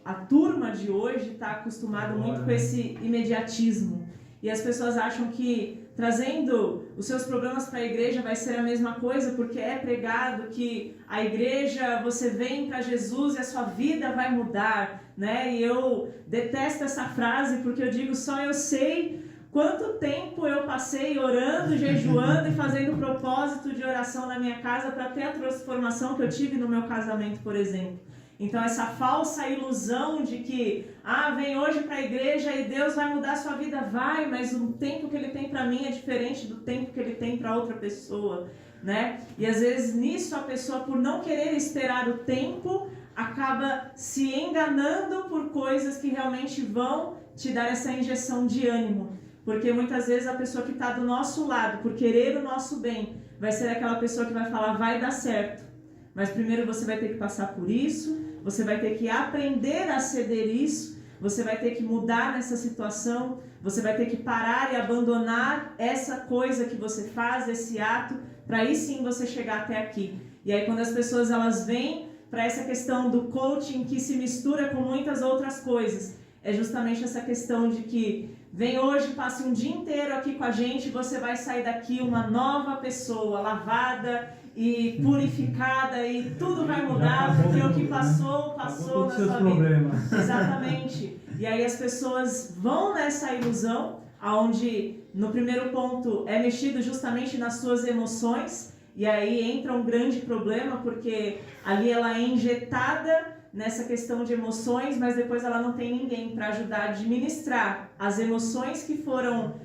A turma de hoje está acostumada muito com esse imediatismo. E as pessoas acham que trazendo os seus problemas para a igreja vai ser a mesma coisa, porque é pregado que a igreja, você vem para Jesus e a sua vida vai mudar, né? E eu detesto essa frase, porque eu digo, só eu sei quanto tempo eu passei orando, jejuando e fazendo propósito de oração na minha casa para ter a transformação que eu tive no meu casamento, por exemplo. Então, essa falsa ilusão de que, vem hoje para a igreja e Deus vai mudar a sua vida, vai, mas o tempo que Ele tem para mim é diferente do tempo que Ele tem para outra pessoa, né? E às vezes nisso a pessoa, por não querer esperar o tempo, acaba se enganando por coisas que realmente vão te dar essa injeção de ânimo. Porque muitas vezes a pessoa que está do nosso lado, por querer o nosso bem, vai ser aquela pessoa que vai falar, vai dar certo. Mas primeiro você vai ter que passar por isso, você vai ter que aprender a ceder isso, você vai ter que mudar nessa situação, você vai ter que parar e abandonar essa coisa que você faz, esse ato, para aí sim você chegar até aqui. E aí quando as pessoas elas vêm para essa questão do coaching que se mistura com muitas outras coisas, é justamente essa questão de que vem hoje, passe um dia inteiro aqui com a gente, você vai sair daqui uma nova pessoa, lavada e purificada, e tudo vai mudar, porque o que passou na sua vida. Exatamente. E aí as pessoas vão nessa ilusão, onde no primeiro ponto é mexido justamente nas suas emoções, e aí entra um grande problema, porque ali ela é injetada nessa questão de emoções, mas depois ela não tem ninguém para ajudar a administrar as emoções que foram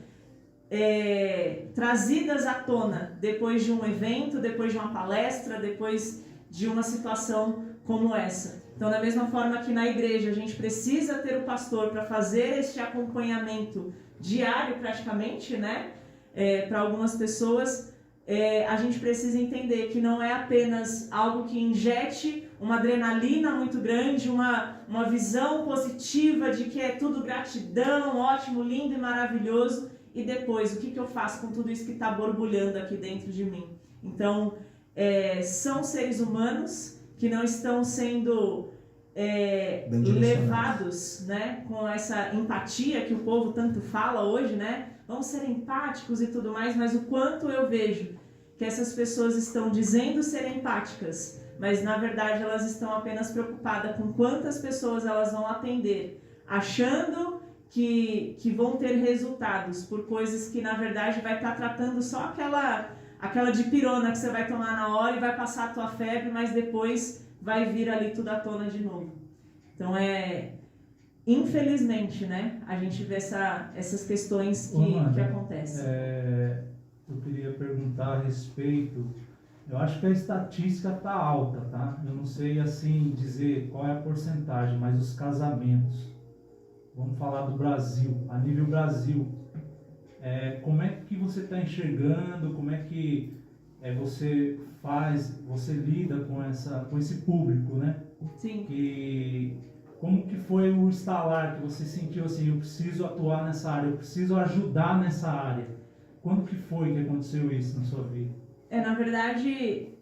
trazidas à tona depois de um evento, depois de uma palestra, depois de uma situação como essa. Então, da mesma forma que na igreja a gente precisa ter o pastor para fazer este acompanhamento diário praticamente, né, para algumas pessoas, a gente precisa entender que não é apenas algo que injete uma adrenalina muito grande, uma visão positiva de que é tudo gratidão, ótimo, lindo e maravilhoso, e depois, o que eu faço com tudo isso que está borbulhando aqui dentro de mim? Então, são seres humanos que não estão sendo levados, né, com essa empatia que o povo tanto fala hoje, né? Vamos ser empáticos e tudo mais, mas o quanto eu vejo que essas pessoas estão dizendo ser empáticas, mas na verdade elas estão apenas preocupadas com quantas pessoas elas vão atender, achando que vão ter resultados por coisas que na verdade vai estar tratando só aquela dipirona que você vai tomar na hora e vai passar a tua febre, mas depois vai vir ali tudo à tona de novo. Então infelizmente, né, a gente vê essas questões que acontecem. Eu queria perguntar a respeito, eu acho que a estatística está alta, tá? Eu não sei assim dizer qual é a porcentagem, mas os casamentos, vamos falar do Brasil, a nível Brasil, como é que você está enxergando, como é que você lida com esse público, né? Sim. E como que foi o instalar que você sentiu assim, eu preciso atuar nessa área, eu preciso ajudar nessa área? Quando que foi que aconteceu isso na sua vida? Na verdade,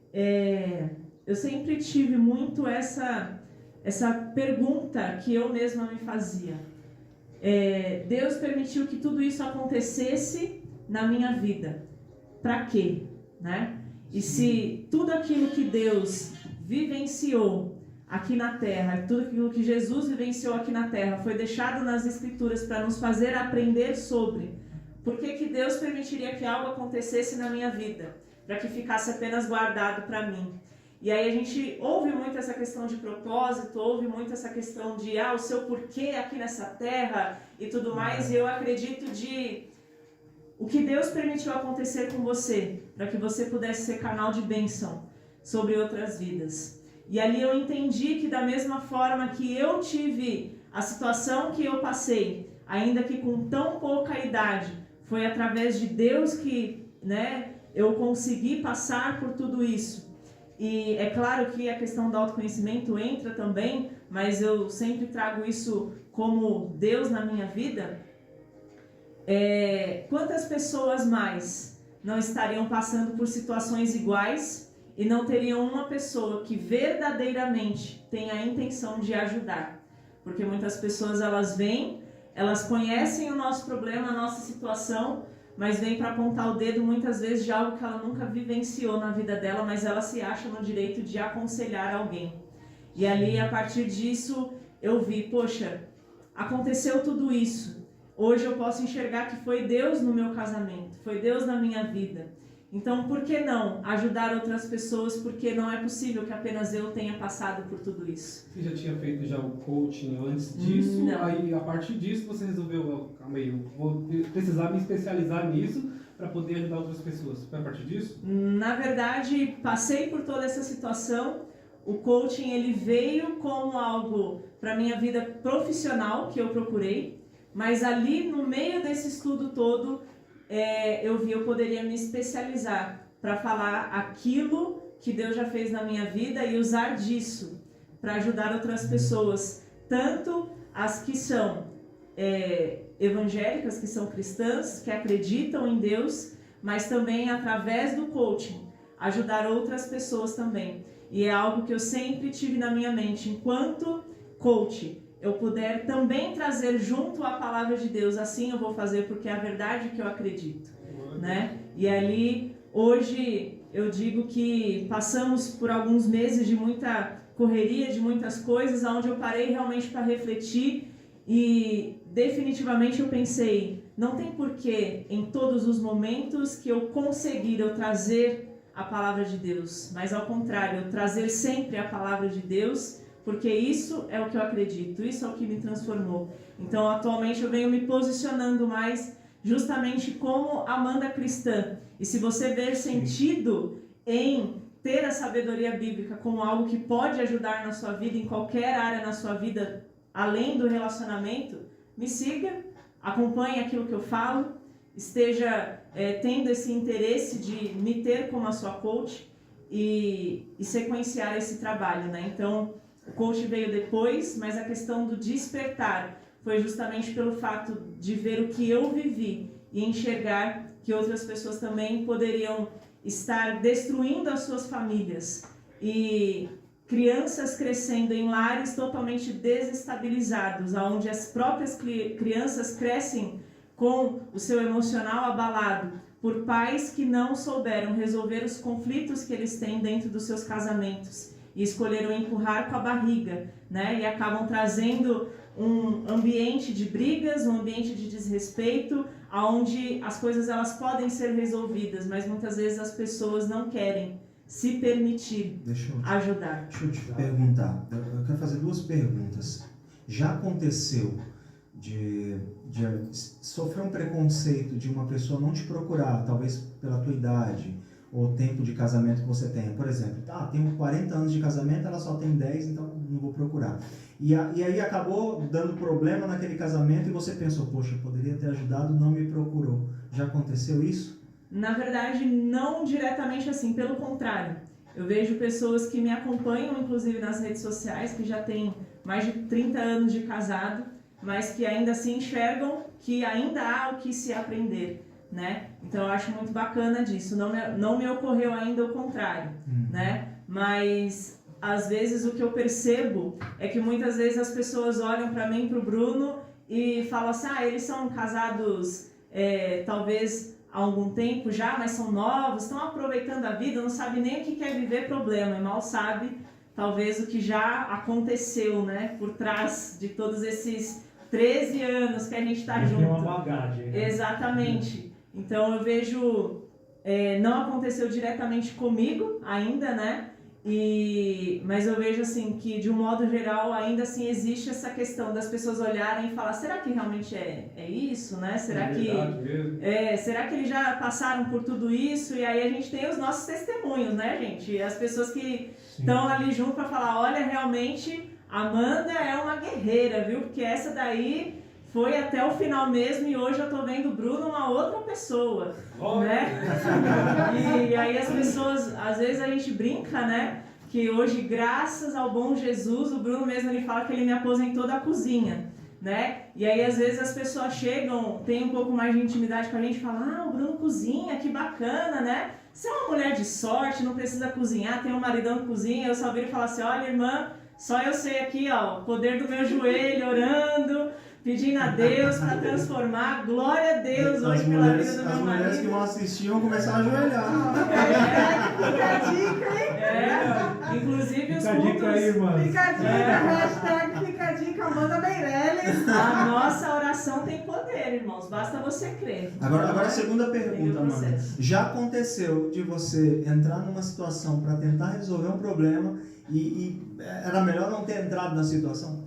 eu sempre tive muito essa pergunta que eu mesma me fazia. Deus permitiu que tudo isso acontecesse na minha vida. Para quê? Né? E se tudo aquilo que Deus vivenciou aqui na Terra, tudo aquilo que Jesus vivenciou aqui na Terra foi deixado nas Escrituras para nos fazer aprender sobre, por que Deus permitiria que algo acontecesse na minha vida? Para que ficasse apenas guardado para mim. E aí a gente ouve muito essa questão de propósito, ouve muito essa questão de o seu porquê aqui nessa terra e tudo mais. E eu acredito o que Deus permitiu acontecer com você, para que você pudesse ser canal de bênção sobre outras vidas. E ali eu entendi que da mesma forma que eu tive a situação que eu passei, ainda que com tão pouca idade, foi através de Deus que, eu consegui passar por tudo isso. E é claro que a questão do autoconhecimento entra também, mas eu sempre trago isso como Deus na minha vida. Quantas pessoas mais não estariam passando por situações iguais e não teriam uma pessoa que verdadeiramente tem a intenção de ajudar? Porque muitas pessoas elas vêm, elas conhecem o nosso problema, a nossa situação, mas vem para apontar o dedo muitas vezes de algo que ela nunca vivenciou na vida dela, mas ela se acha no direito de aconselhar alguém. E ali, a partir disso, eu vi, poxa, aconteceu tudo isso. Hoje eu posso enxergar que foi Deus no meu casamento, foi Deus na minha vida. Então, por que não ajudar outras pessoas? Porque não é possível que apenas eu tenha passado por tudo isso. Você já tinha feito já o coaching antes disso? Não. Aí, a partir disso, você resolveu, calma aí, eu vou precisar me especializar nisso para poder ajudar outras pessoas. Foi a partir disso? Na verdade, passei por toda essa situação. O coaching ele veio como algo para minha vida profissional que eu procurei, mas ali no meio desse estudo todo, eu poderia me especializar para falar aquilo que Deus já fez na minha vida e usar disso para ajudar outras pessoas, tanto as que são evangélicas, que são cristãs, que acreditam em Deus, mas também através do coaching, ajudar outras pessoas também. E é algo que eu sempre tive na minha mente, enquanto coach, eu puder também trazer junto a palavra de Deus, assim eu vou fazer, porque é a verdade que eu acredito, né? E ali, hoje, eu digo que passamos por alguns meses de muita correria, de muitas coisas, onde eu parei realmente para refletir e definitivamente eu pensei, não tem porquê em todos os momentos que eu conseguir eu trazer a palavra de Deus, mas ao contrário, eu trazer sempre a palavra de Deus, porque isso é o que eu acredito, isso é o que me transformou. Então, atualmente eu venho me posicionando mais justamente como Amanda cristã. E se você ver sentido em ter a sabedoria bíblica como algo que pode ajudar na sua vida, em qualquer área na sua vida, além do relacionamento, me siga, acompanhe aquilo que eu falo, esteja tendo esse interesse de me ter como a sua coach e sequenciar esse trabalho, né? Então, o coach veio depois, mas a questão do despertar foi justamente pelo fato de ver o que eu vivi e enxergar que outras pessoas também poderiam estar destruindo as suas famílias e crianças crescendo em lares totalmente desestabilizados, onde as próprias crianças crescem com o seu emocional abalado por pais que não souberam resolver os conflitos que eles têm dentro dos seus casamentos e escolheram empurrar com a barriga, né? E acabam trazendo um ambiente de brigas, um ambiente de desrespeito, onde as coisas elas podem ser resolvidas, mas muitas vezes as pessoas não querem se permitir ajudar. Deixa eu te perguntar, eu quero fazer duas perguntas. Já aconteceu de sofrer um preconceito de uma pessoa não te procurar, talvez pela tua idade, ou tempo de casamento que você tem? Por exemplo, tenho 40 anos de casamento, ela só tem 10, então não vou procurar. E aí acabou dando problema naquele casamento e você pensou, poxa, eu poderia ter ajudado, não me procurou. Já aconteceu isso? Na verdade, não diretamente assim, pelo contrário. Eu vejo pessoas que me acompanham, inclusive nas redes sociais, que já têm mais de 30 anos de casado, mas que ainda assim enxergam que ainda há o que se aprender, né? Então eu acho muito bacana disso. Não me ocorreu ainda o contrário, né? Mas às vezes o que eu percebo é que muitas vezes as pessoas olham para mim, para o Bruno, e falam assim, eles são casados talvez há algum tempo já, mas são novos, estão aproveitando a vida, não sabem nem o que quer viver problema, e mal sabe talvez o que já aconteceu, né, por trás de todos esses 13 anos que a gente está junto. Tem uma bagagem, né? Exatamente. Então eu vejo, não aconteceu diretamente comigo ainda, né? Mas eu vejo assim que de um modo geral ainda assim existe essa questão das pessoas olharem e falar, será que realmente é isso, né? Será será que eles já passaram por tudo isso? E aí a gente tem os nossos testemunhos, né, gente? As pessoas que estão ali junto para falar, olha, realmente Amanda é uma guerreira, viu? Porque essa daí foi até o final mesmo e hoje eu tô vendo o Bruno uma outra pessoa, né? E aí as pessoas, às vezes a gente brinca, né? Que hoje, graças ao bom Jesus, o Bruno mesmo ele fala que ele me aposentou da cozinha, né? E aí às vezes as pessoas chegam, tem um pouco mais de intimidade com a gente e falam, o Bruno cozinha, que bacana, né? Você é uma mulher de sorte, não precisa cozinhar, tem um maridão que cozinha. Eu só viro e falo assim, olha irmã, só eu sei aqui, ó, o poder do meu joelho, orando, pedindo a Deus para transformar, glória a Deus hoje pela vida do meu marido. As mulheres que não assistiam começaram a ajoelhar. Fica a dica, hein? Inclusive os Fica a dica aí, irmã. Fica a dica, hashtag fica a dica, Amanda Meirelles. A nossa oração tem poder, irmãos, basta você crer. Agora a segunda pergunta, Amanda. Já aconteceu de você entrar numa situação para tentar resolver um problema e era melhor não ter entrado na situação?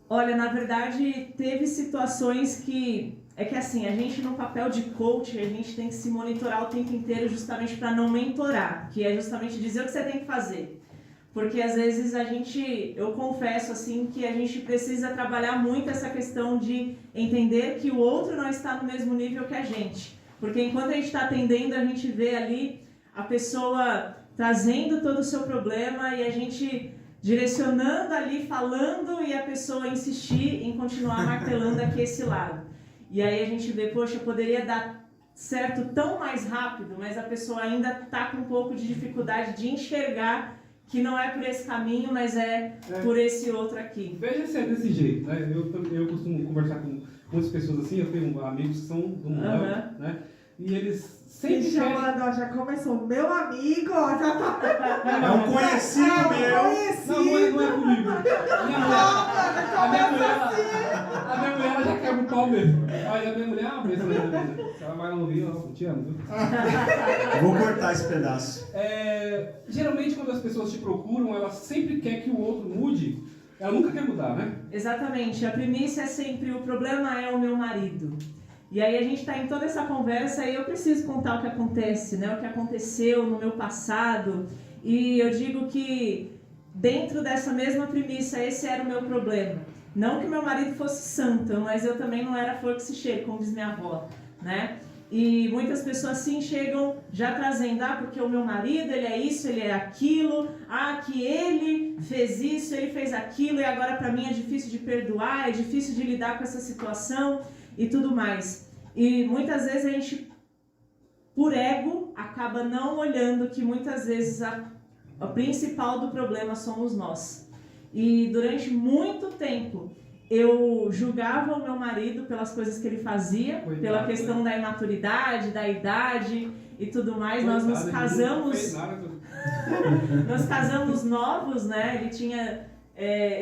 Olha, na verdade, teve situações que... É que assim, a gente no papel de coach, a gente tem que se monitorar o tempo inteiro justamente para não mentorar, que é justamente dizer o que você tem que fazer. Porque às vezes eu confesso assim, que a gente precisa trabalhar muito essa questão de entender que o outro não está no mesmo nível que a gente. Porque enquanto a gente está atendendo, a gente vê ali a pessoa trazendo todo o seu problema e a gente direcionando ali, falando, e a pessoa insistir em continuar martelando aqui esse lado. E aí a gente vê, poxa, poderia dar certo tão mais rápido, mas a pessoa ainda está com um pouco de dificuldade de enxergar que não é por esse caminho, mas por esse outro aqui. Veja se é desse jeito, né? Eu costumo conversar com muitas pessoas assim, eu tenho amigos que são do mundo, né? E eles sempre chamando, já começou, meu amigo, já tá... É um conhecido meu. Não é comigo. A minha mulher ela já quebra o pau mesmo. Olha, a minha mulher é uma besta, né? Se ela vai ouvir, eu te amo, viu? Vou cortar esse pedaço. Geralmente, quando as pessoas te procuram, elas sempre querem que o outro mude. Ela nunca quer mudar, né? Exatamente. A primícia é sempre, o problema é o meu marido. E aí a gente está em toda essa conversa e eu preciso contar o que acontece, né? O que aconteceu no meu passado. E eu digo que dentro dessa mesma premissa, esse era o meu problema. Não que meu marido fosse santo, mas eu também não era flor que se cheira, como diz minha avó, né? E muitas pessoas sim chegam já trazendo, porque o meu marido, ele é isso, ele é aquilo, que ele fez isso, ele fez aquilo, e agora para mim é difícil de perdoar, é difícil de lidar com essa situação e tudo mais. E muitas vezes a gente, por ego, acaba não olhando que muitas vezes a principal do problema somos nós. E durante muito tempo eu julgava o meu marido pelas coisas que ele fazia, pela questão da imaturidade, da idade e tudo mais. Nós nos casamos, nós casamos novos, né? Eu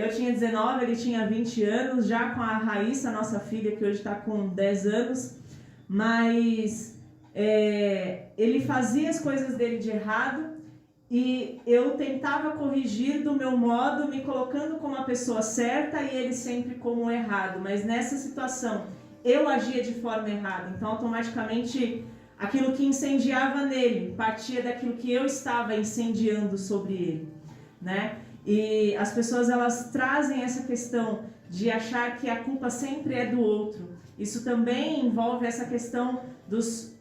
tinha 19, ele tinha 20 anos, já com a Raíssa, nossa filha, que hoje está com 10 anos. Mas ele fazia as coisas dele de errado e eu tentava corrigir do meu modo, me colocando como a pessoa certa e ele sempre como o errado. Mas nessa situação, eu agia de forma errada. Então, automaticamente, aquilo que incendiava nele partia daquilo que eu estava incendiando sobre ele, né? E as pessoas, elas trazem essa questão de achar que a culpa sempre é do outro. Isso também envolve essa questão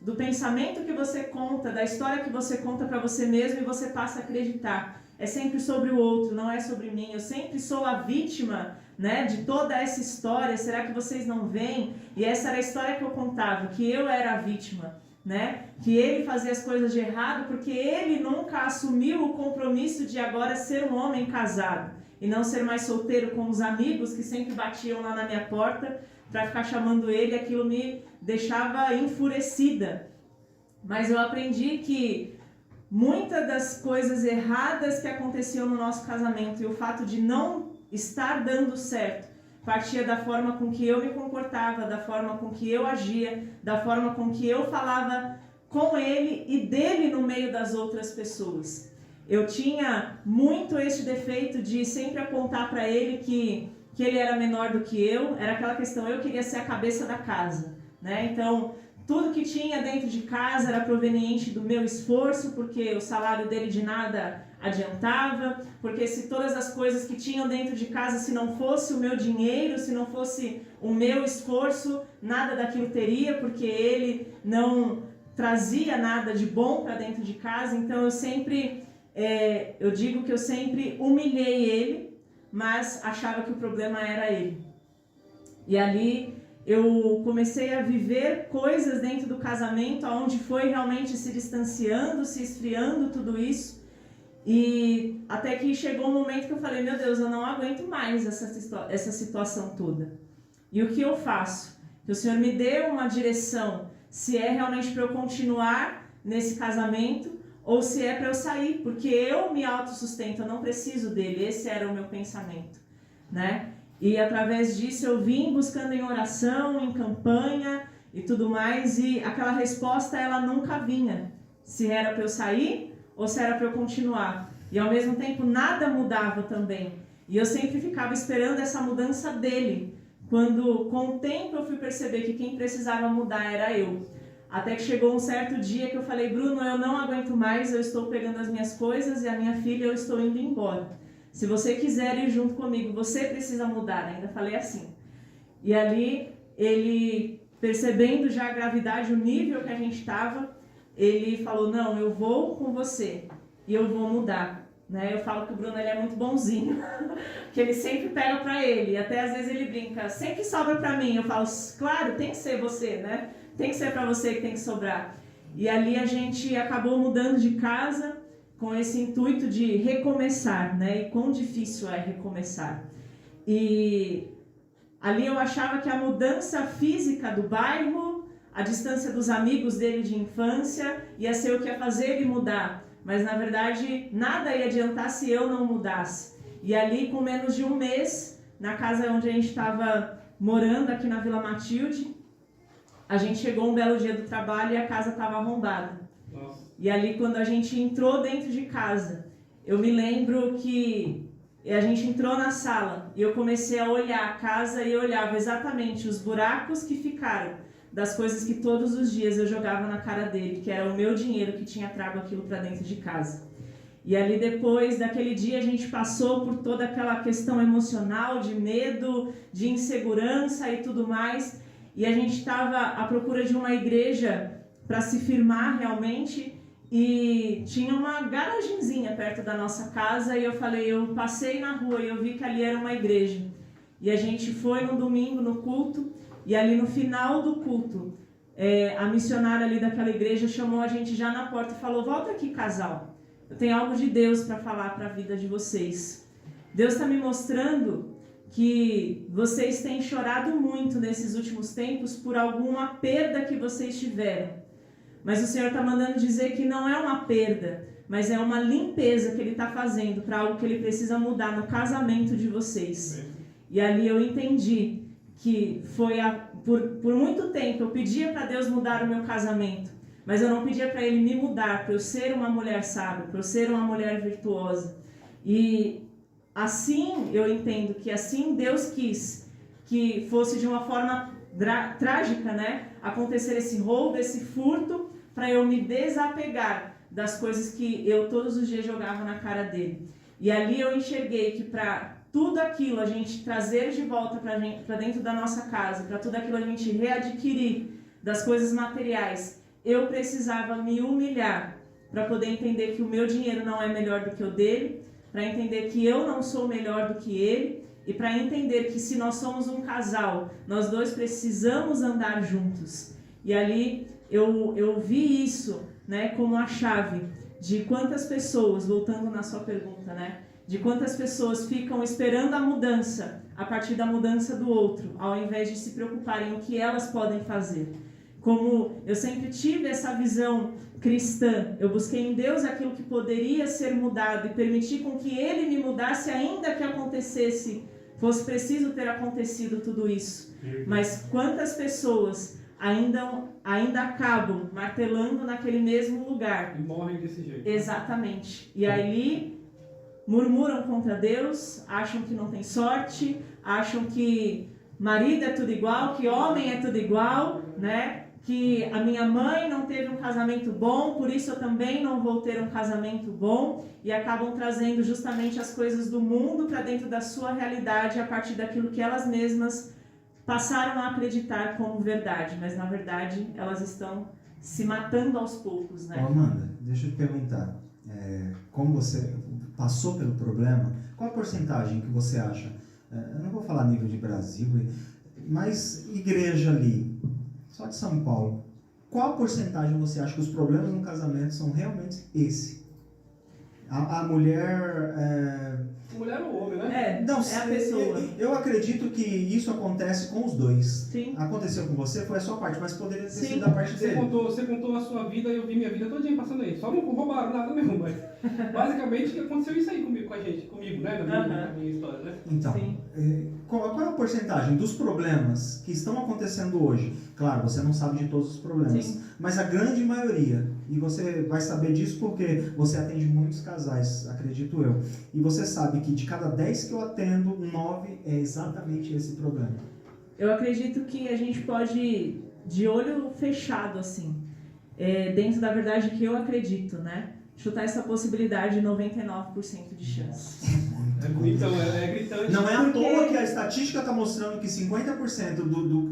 do pensamento que você conta, da história que você conta para você mesmo e você passa a acreditar. É sempre sobre o outro, não é sobre mim. Eu sempre sou a vítima, né, de toda essa história. Será que vocês não veem? E essa era a história que eu contava, que eu era a vítima, né? Que ele fazia as coisas de errado porque ele nunca assumiu o compromisso de agora ser um homem casado e não ser mais solteiro com os amigos que sempre batiam lá na minha porta para ficar chamando ele. Aquilo me deixava enfurecida. Mas eu aprendi que muitas das coisas erradas que aconteciam no nosso casamento e o fato de não estar dando certo partia da forma com que eu me comportava, da forma com que eu agia, da forma com que eu falava com ele e dele no meio das outras pessoas. Eu tinha muito esse defeito de sempre apontar para ele que ele era menor do que eu. Era aquela questão, eu queria ser a cabeça da casa, né? Então, tudo que tinha dentro de casa era proveniente do meu esforço, porque o salário dele de nada adiantava, porque se todas as coisas que tinham dentro de casa, se não fosse o meu dinheiro, se não fosse o meu esforço, nada daquilo teria, porque ele não trazia nada de bom para dentro de casa. Então eu digo que eu sempre humilhei ele, mas achava que o problema era ele. E ali eu comecei a viver coisas dentro do casamento, onde foi realmente se distanciando, se esfriando tudo isso. E até que chegou um momento que eu falei, meu Deus, eu não aguento mais essa situação toda. E o que eu faço? Que o Senhor me dê uma direção, se é realmente para eu continuar nesse casamento ou se é para eu sair, porque eu me autossustento, eu não preciso dele. Esse era o meu pensamento, né? E através disso eu vim buscando em oração, em campanha e tudo mais, e aquela resposta ela nunca vinha, se era para eu sair ou se era para eu continuar. E ao mesmo tempo nada mudava também. E eu sempre ficava esperando essa mudança dele, quando com o tempo eu fui perceber que quem precisava mudar era eu. Até que chegou um certo dia que eu falei, Bruno, eu não aguento mais, eu estou pegando as minhas coisas e a minha filha, eu estou indo embora. Se você quiser ir junto comigo, você precisa mudar. Ainda falei assim. E ali, ele, percebendo já a gravidade, o nível que a gente estava, ele falou, não, eu vou com você e eu vou mudar. Né? Eu falo que o Bruno ele é muito bonzinho, que ele sempre pega para ele. E até às vezes ele brinca, sempre sobra para mim. Eu falo, claro, tem que ser você, né? Tem que ser para você que tem que sobrar. E ali a gente acabou mudando de casa com esse intuito de recomeçar, né? E quão difícil é recomeçar. E ali eu achava que a mudança física do bairro, a distância dos amigos dele de infância, ia ser o que ia fazer ele mudar. Mas, na verdade, nada ia adiantar se eu não mudasse. E ali, com menos de um mês, na casa onde a gente estava morando, aqui na Vila Matilde, a gente chegou um belo dia do trabalho e a casa estava arrombada. Nossa. E ali, quando a gente entrou dentro de casa, eu me lembro que a gente entrou na sala e eu comecei a olhar a casa e eu olhava exatamente os buracos que ficaram das coisas que todos os dias eu jogava na cara dele, que era o meu dinheiro que tinha trago aquilo para dentro de casa. E ali depois daquele dia a gente passou por toda aquela questão emocional de medo, de insegurança e tudo mais. E a gente estava à procura de uma igreja para se firmar realmente e tinha uma garagenzinha perto da nossa casa e eu passei na rua e eu vi que ali era uma igreja. E a gente foi no domingo no culto. E ali no final do culto, a missionária ali daquela igreja chamou a gente já na porta e falou, volta aqui, casal, eu tenho algo de Deus para falar para a vida de vocês. Deus está me mostrando que vocês têm chorado muito nesses últimos tempos por alguma perda que vocês tiveram. Mas o Senhor está mandando dizer que não é uma perda, mas é uma limpeza que Ele está fazendo para algo que Ele precisa mudar no casamento de vocês. E ali eu entendi que foi por muito tempo eu pedia para Deus mudar o meu casamento, mas eu não pedia para Ele me mudar, para eu ser uma mulher sábia, para eu ser uma mulher virtuosa. E assim eu entendo que assim Deus quis que fosse de uma forma trágica, né? Acontecer esse roubo, esse furto, para eu me desapegar das coisas que eu todos os dias jogava na cara dele. E ali eu enxerguei que para tudo aquilo a gente trazer de volta para dentro da nossa casa, para tudo aquilo a gente readquirir das coisas materiais, eu precisava me humilhar para poder entender que o meu dinheiro não é melhor do que o dele, para entender que eu não sou melhor do que ele e para entender que se nós somos um casal, nós dois precisamos andar juntos. E ali eu vi isso, né, como a chave de quantas pessoas, voltando na sua pergunta, né, de quantas pessoas ficam esperando a mudança a partir da mudança do outro, ao invés de se preocuparem o que elas podem fazer. Como eu sempre tive essa visão cristã, eu busquei em Deus aquilo que poderia ser mudado e permitir com que Ele me mudasse, ainda que acontecesse, fosse preciso ter acontecido tudo isso. Mas quantas pessoas ainda acabam martelando naquele mesmo lugar. E morrem desse jeito. Exatamente. E ali murmuram contra Deus, acham que não tem sorte, acham que marido é tudo igual, que homem é tudo igual, né? Que a minha mãe não teve um casamento bom, por isso eu também não vou ter um casamento bom, e acabam trazendo justamente as coisas do mundo para dentro da sua realidade a partir daquilo que elas mesmas passaram a acreditar como verdade, mas na verdade elas estão se matando aos poucos, né? Ô, Amanda, deixa eu te perguntar, como você passou pelo problema, qual a porcentagem que você acha, eu não vou falar nível de Brasil, mas igreja ali, só de São Paulo, qual a porcentagem você acha que os problemas no casamento são realmente esse? A mulher... Mulher ou homem, né? Não, é a pessoa. Eu acredito que isso acontece com os dois. Sim. Aconteceu com você, foi a sua parte, mas poderia ter Sim. sido da parte Você dele. contou a sua vida e eu vi minha vida todinha passando aí. Só não roubaram nada mesmo, mas basicamente aconteceu isso aí comigo, né? Na minha história, né? Então, Sim. qual é a porcentagem dos problemas que estão acontecendo hoje? Claro, você não sabe de todos os problemas, Sim. mas a grande maioria, e você vai saber disso porque você atende muitos casais, acredito eu, e você sabe que de cada 10 que eu atendo, 9 é exatamente esse problema. Eu acredito que a gente pode, de olho fechado, assim, dentro da verdade que eu acredito, né? Chutar essa possibilidade de 99% de chance. Então, é gritante. Não é à toa que a estatística está mostrando que 50%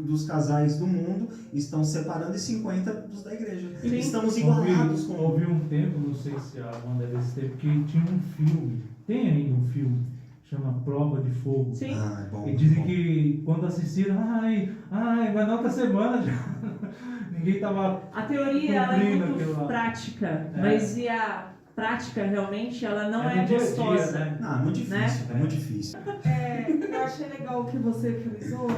dos casais do mundo estão separando e 50% dos da igreja. Sim. Estamos igualados com... Houve um tempo, não sei se a Amanda deve ter, que tinha um filme, tem ainda um filme, chama Prova de Fogo. Sim. Ah, é bom, E dizem bom. que quando assistiram, mas na outra semana já ninguém tava... A teoria ela é Cumprindo aquilo muito lá. prática, mas e a prática realmente ela não é no dia a dia, gostosa. né? Não, é muito difícil, Né? é muito difícil. Eu achei legal o que você frisou,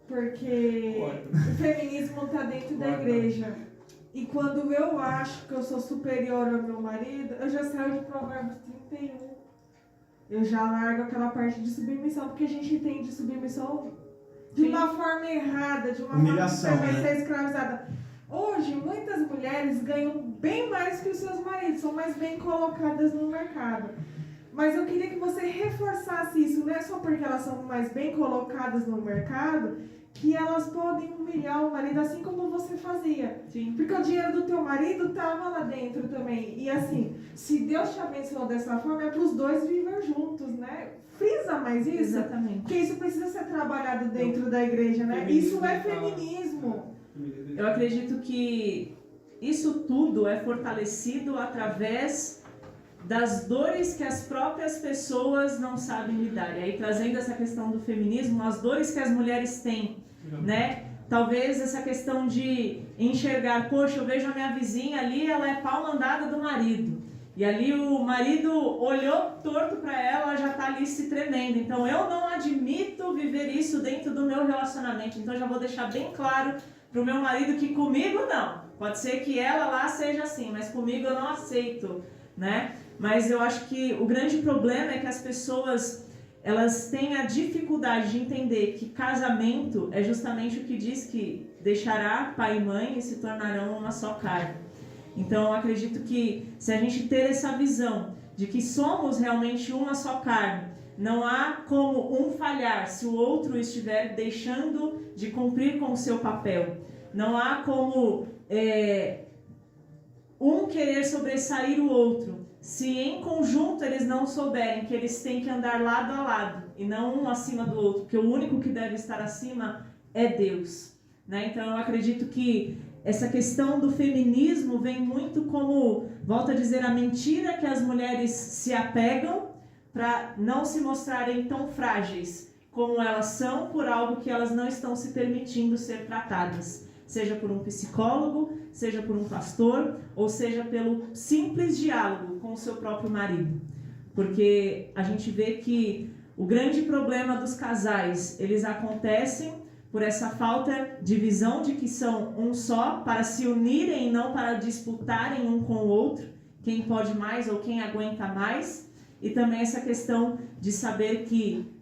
porque o feminismo está dentro da igreja. E quando eu acho que eu sou superior ao meu marido, eu já saio de Provérbios 31. Eu já largo aquela parte de submissão, porque a gente entende submissão de Sim. uma forma errada, de uma Humilhação, forma que você vai né? ser escravizada. Hoje, muitas mulheres ganham bem mais que os seus maridos, são mais bem colocadas no mercado. Mas eu queria que você reforçasse isso, não é só porque elas são mais bem colocadas no mercado, que elas podem humilhar o marido assim como você fazia. Sim. Porque o dinheiro do teu marido estava lá dentro também. E assim, se Deus te abençoou dessa forma, é para os dois viver juntos, né? Frisa mais isso. Exatamente. Porque isso precisa ser trabalhado dentro da igreja, né? Isso é feminismo. Eu acredito que isso tudo é fortalecido através das dores que as próprias pessoas não sabem lidar. E aí, trazendo essa questão do feminismo, as dores que as mulheres têm, né? Talvez essa questão de enxergar, poxa, eu vejo a minha vizinha ali, ela é pau mandada do marido. E ali o marido olhou torto para ela, já está ali se tremendo. Então, eu não admito viver isso dentro do meu relacionamento. Então, eu já vou deixar bem claro para o meu marido que comigo não. Pode ser que ela lá seja assim, mas comigo eu não aceito, né? Mas eu acho que o grande problema é que as pessoas, elas têm a dificuldade de entender que casamento é justamente o que diz que deixará pai e mãe e se tornarão uma só carne. Então eu acredito que se a gente ter essa visão de que somos realmente uma só carne, não há como um falhar se o outro estiver deixando de cumprir com o seu papel. Não há como um querer sobressair o outro, se em conjunto eles não souberem que eles têm que andar lado a lado e não um acima do outro, porque o único que deve estar acima é Deus, né? Então eu acredito que essa questão do feminismo vem muito como, volto a dizer, a mentira que as mulheres se apegam para não se mostrarem tão frágeis como elas são por algo que elas não estão se permitindo ser tratadas, seja por um psicólogo, seja por um pastor, ou seja pelo simples diálogo com o seu próprio marido. Porque a gente vê que o grande problema dos casais, eles acontecem por essa falta de visão de que são um só, para se unirem e não para disputarem um com o outro, quem pode mais ou quem aguenta mais, e também essa questão de saber que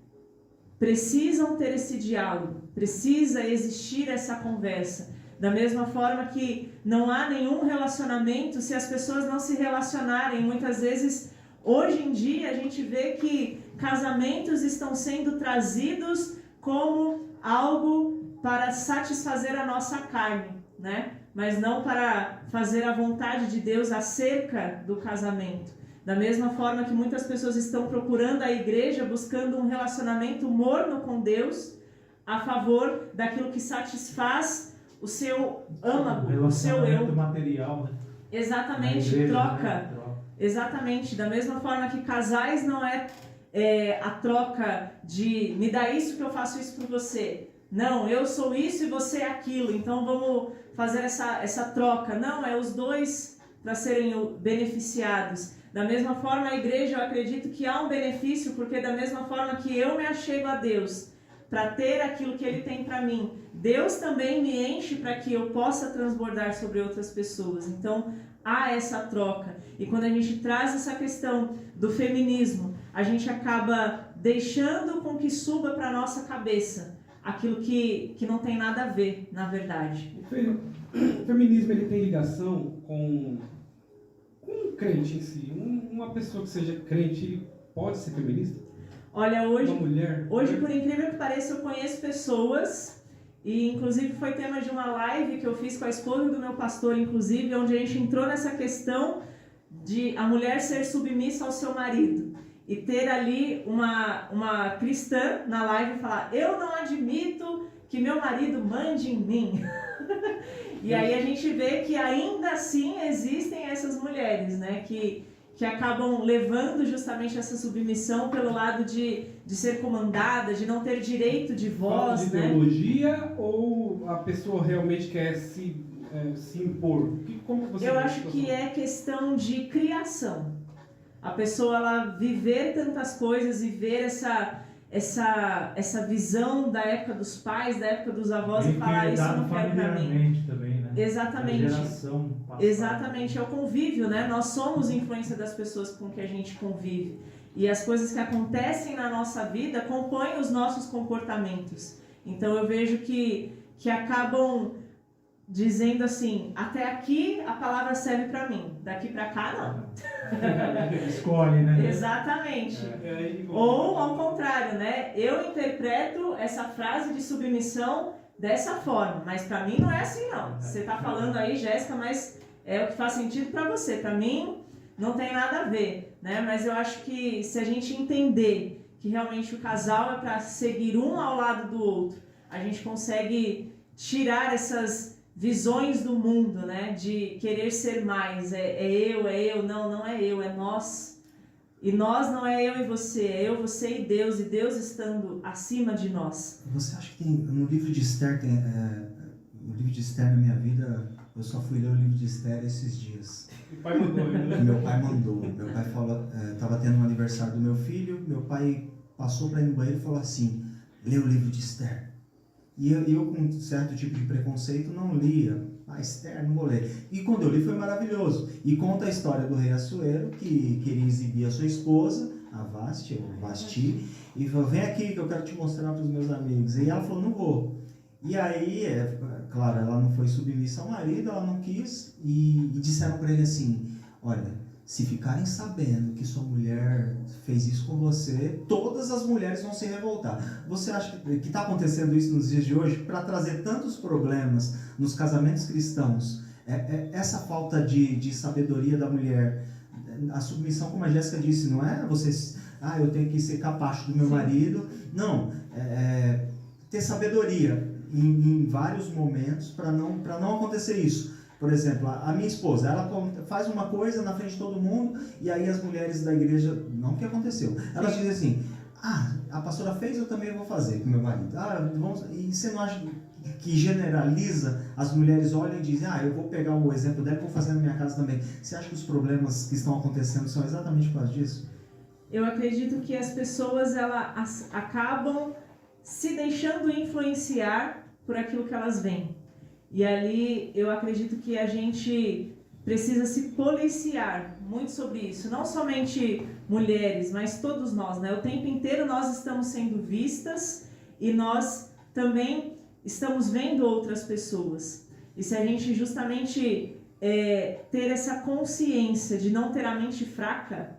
precisam ter esse diálogo, precisa existir essa conversa. Da mesma forma que não há nenhum relacionamento se as pessoas não se relacionarem. Muitas vezes, hoje em dia, a gente vê que casamentos estão sendo trazidos como algo para satisfazer a nossa carne, né? Mas não para fazer a vontade de Deus acerca do casamento. Da mesma forma que muitas pessoas estão procurando a igreja, buscando um relacionamento morno com Deus, a favor daquilo que satisfaz o seu âmago, o seu eu. Material, né? Exatamente, igreja, troca. Né? Exatamente, da mesma forma que casais não é a troca de me dá isso que eu faço isso por você. Não, eu sou isso e você é aquilo, então vamos fazer essa troca. Não, é os dois para serem beneficiados. Da mesma forma, a igreja, eu acredito que há um benefício, porque da mesma forma que eu me achego a Deus para ter aquilo que Ele tem para mim, Deus também me enche para que eu possa transbordar sobre outras pessoas. Então, há essa troca. E quando a gente traz essa questão do feminismo, a gente acaba deixando com que suba para a nossa cabeça aquilo que não tem nada a ver, na verdade. O feminismo ele tem ligação com um crente em si. Uma pessoa que seja crente, ele pode ser feminista? Olha, Uma mulher? Hoje, por incrível que pareça, eu conheço pessoas, e inclusive foi tema de uma live que eu fiz com a esposa do meu pastor, inclusive, onde a gente entrou nessa questão de a mulher ser submissa ao seu marido. E ter ali uma cristã na live falar, eu não admito que meu marido mande em mim. E aí a gente vê que ainda assim existem essas mulheres, né, que acabam levando justamente essa submissão pelo lado de ser comandada, de não ter direito de voz, falta de ideologia, ou a pessoa realmente quer se impor? Como você Eu acho que é questão de criação. A pessoa ela viver tantas coisas e ver essa visão da época dos pais, da época dos avós e falar isso eu não quero pra mim. Também, né? Exatamente. A geração passada. Exatamente, é o convívio, né? Nós somos influência das pessoas com que a gente convive. E as coisas que acontecem na nossa vida compõem os nossos comportamentos. Então eu vejo que acabam dizendo assim, até aqui a palavra serve para mim, daqui para cá não. Escolhe, né? Exatamente. Ou ao contrário, né? Eu interpreto essa frase de submissão dessa forma, mas para mim não é assim não. Você tá falando aí, Jéssica, mas é o que faz sentido para você. Para mim não tem nada a ver, né? Mas eu acho que se a gente entender que realmente o casal é para seguir um ao lado do outro, a gente consegue tirar essas visões do mundo, né? De querer ser mais. É eu, não é eu, é nós. E nós não é eu e você, é eu, você e Deus estando acima de nós. Você acha que tem, no livro de Esther, no livro de Esther na minha vida, eu só fui ler o livro de Esther esses dias. O pai mandou, né? Meu pai mandou. Meu pai falou, estava tendo um aniversário do meu filho, meu pai passou para ir no banheiro e falou assim, lê o livro de Esther. E eu com um certo tipo de preconceito, não lia. Esther, não vou ler. E quando eu li, foi maravilhoso. E conta a história do rei Assuero, que queria exibir a sua esposa, a Vasti, e falou, vem aqui que eu quero te mostrar para os meus amigos. E ela falou, não vou. E aí, claro, ela não foi submissa ao marido, ela não quis, e disseram para ele assim, olha, se ficarem sabendo que sua mulher fez isso com você, todas as mulheres vão se revoltar. Você acha que está acontecendo isso nos dias de hoje para trazer tantos problemas nos casamentos cristãos? essa falta de sabedoria da mulher, a submissão, como a Jéssica disse, não é você, eu tenho que ser capacho do meu marido. Não, ter sabedoria em vários momentos para não acontecer isso. Por exemplo, a minha esposa, ela faz uma coisa na frente de todo mundo e aí as mulheres da igreja, não o que aconteceu, elas dizem assim, a pastora fez, eu também vou fazer com meu marido. E você não acha que generaliza, as mulheres olham e dizem, eu vou pegar o exemplo dela e vou fazer na minha casa também. Você acha que os problemas que estão acontecendo são exatamente por causa disso? Eu acredito que as pessoas elas acabam se deixando influenciar por aquilo que elas veem. E ali eu acredito que a gente precisa se policiar muito sobre isso. Não somente mulheres, mas todos nós, né? O tempo inteiro nós estamos sendo vistas e nós também estamos vendo outras pessoas. E se a gente justamente ter essa consciência de não ter a mente fraca,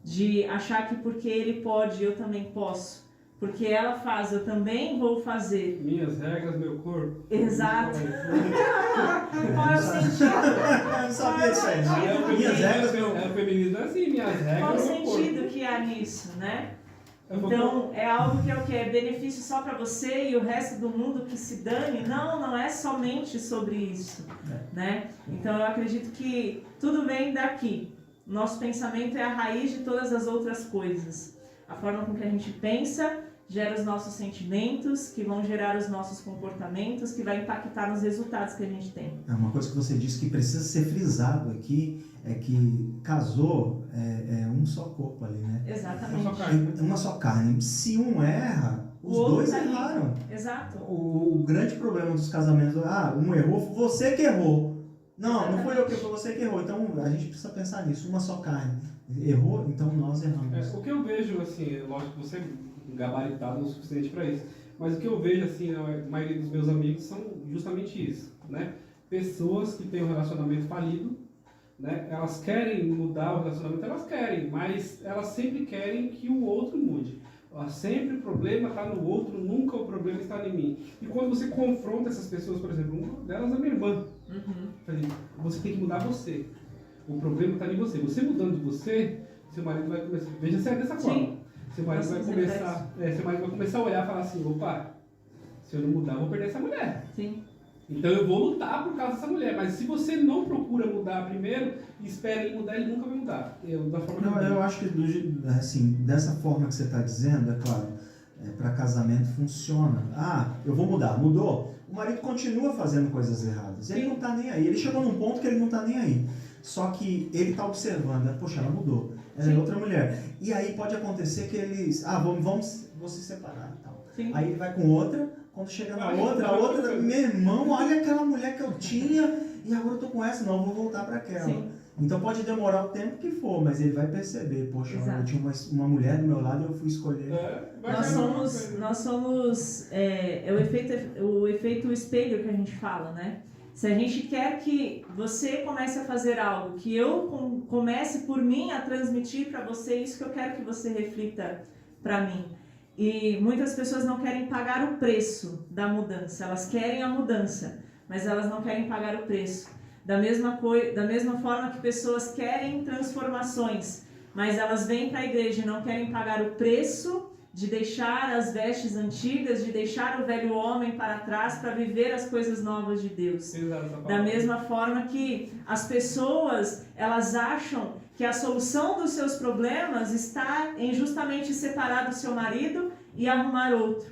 de achar que porque ele pode, eu também posso. Porque ela faz, eu também vou fazer. Minhas regras, meu corpo. Exato. Qual é o sentido? Eu não sabia disso aí. Minhas regras, meu... O feminismo é assim, minhas regras, Qual o meu corpo. sentido que há nisso, né? Então, é algo que é o quê? É benefício só para você e o resto do mundo que se dane? Não é somente sobre isso, né? Então, eu acredito que tudo vem daqui. Nosso pensamento é a raiz de todas as outras coisas. A forma com que a gente pensa gera os nossos sentimentos, que vão gerar os nossos comportamentos, que vai impactar nos resultados que a gente tem. Uma coisa que você disse que precisa ser frisado aqui é que casou é um só corpo ali, né? Exatamente. Uma só carne. Se um erra, os dois erraram. Exato. O grande problema dos casamentos, um errou, você que errou. Não foi eu que errou, foi você que errou. Então a gente precisa pensar nisso, uma só carne. Errou, então nós erramos. O que eu vejo, assim, lógico que você é gabaritado o suficiente para isso, mas o que eu vejo, assim, a maioria dos meus amigos são justamente isso, né? Pessoas que têm um relacionamento falido, né? Elas querem mudar o relacionamento, elas querem, mas elas sempre querem que o outro mude. Sempre o problema está no outro, nunca o problema está em mim. E quando você confronta essas pessoas, por exemplo, uma delas é minha irmã. Você tem que mudar você. O problema está em você. Você mudando você, seu marido vai começar. Veja se é dessa forma. Seu marido vai começar a olhar e falar assim: opa, se eu não mudar, eu vou perder essa mulher. Sim. Então eu vou lutar por causa dessa mulher. Mas se você não procura mudar primeiro e espera ele mudar, ele nunca vai mudar. Eu acho que assim, dessa forma que você está dizendo, é claro, para casamento funciona. Eu vou mudar. Mudou? O marido continua fazendo coisas erradas. Ele não está nem aí. Ele chegou num ponto que ele não está nem aí. Só que ele está observando, poxa, ela mudou, ela é outra mulher. E aí pode acontecer que eles, vamos se separar e tal. Sim. Aí ele vai com outra, quando chega na outra, a outra, meu irmão, olha aquela mulher que eu tinha e agora eu tô com essa, não, eu vou voltar para aquela. Sim. Então pode demorar o tempo que for, mas ele vai perceber, poxa, eu tinha uma mulher do meu lado e eu fui escolher. Nós somos o efeito espelho que a gente fala, né? Se a gente quer que você comece a fazer algo, que eu comece por mim a transmitir para você isso que eu quero que você reflita para mim. E muitas pessoas não querem pagar o preço da mudança, elas querem a mudança, mas elas não querem pagar o preço. Da mesma forma que pessoas querem transformações, mas elas vêm para a igreja e não querem pagar o preço de deixar as vestes antigas, de deixar o velho homem para trás para viver as coisas novas de Deus. Da mesma forma que as pessoas, elas acham que a solução dos seus problemas está em justamente separar do seu marido e arrumar outro.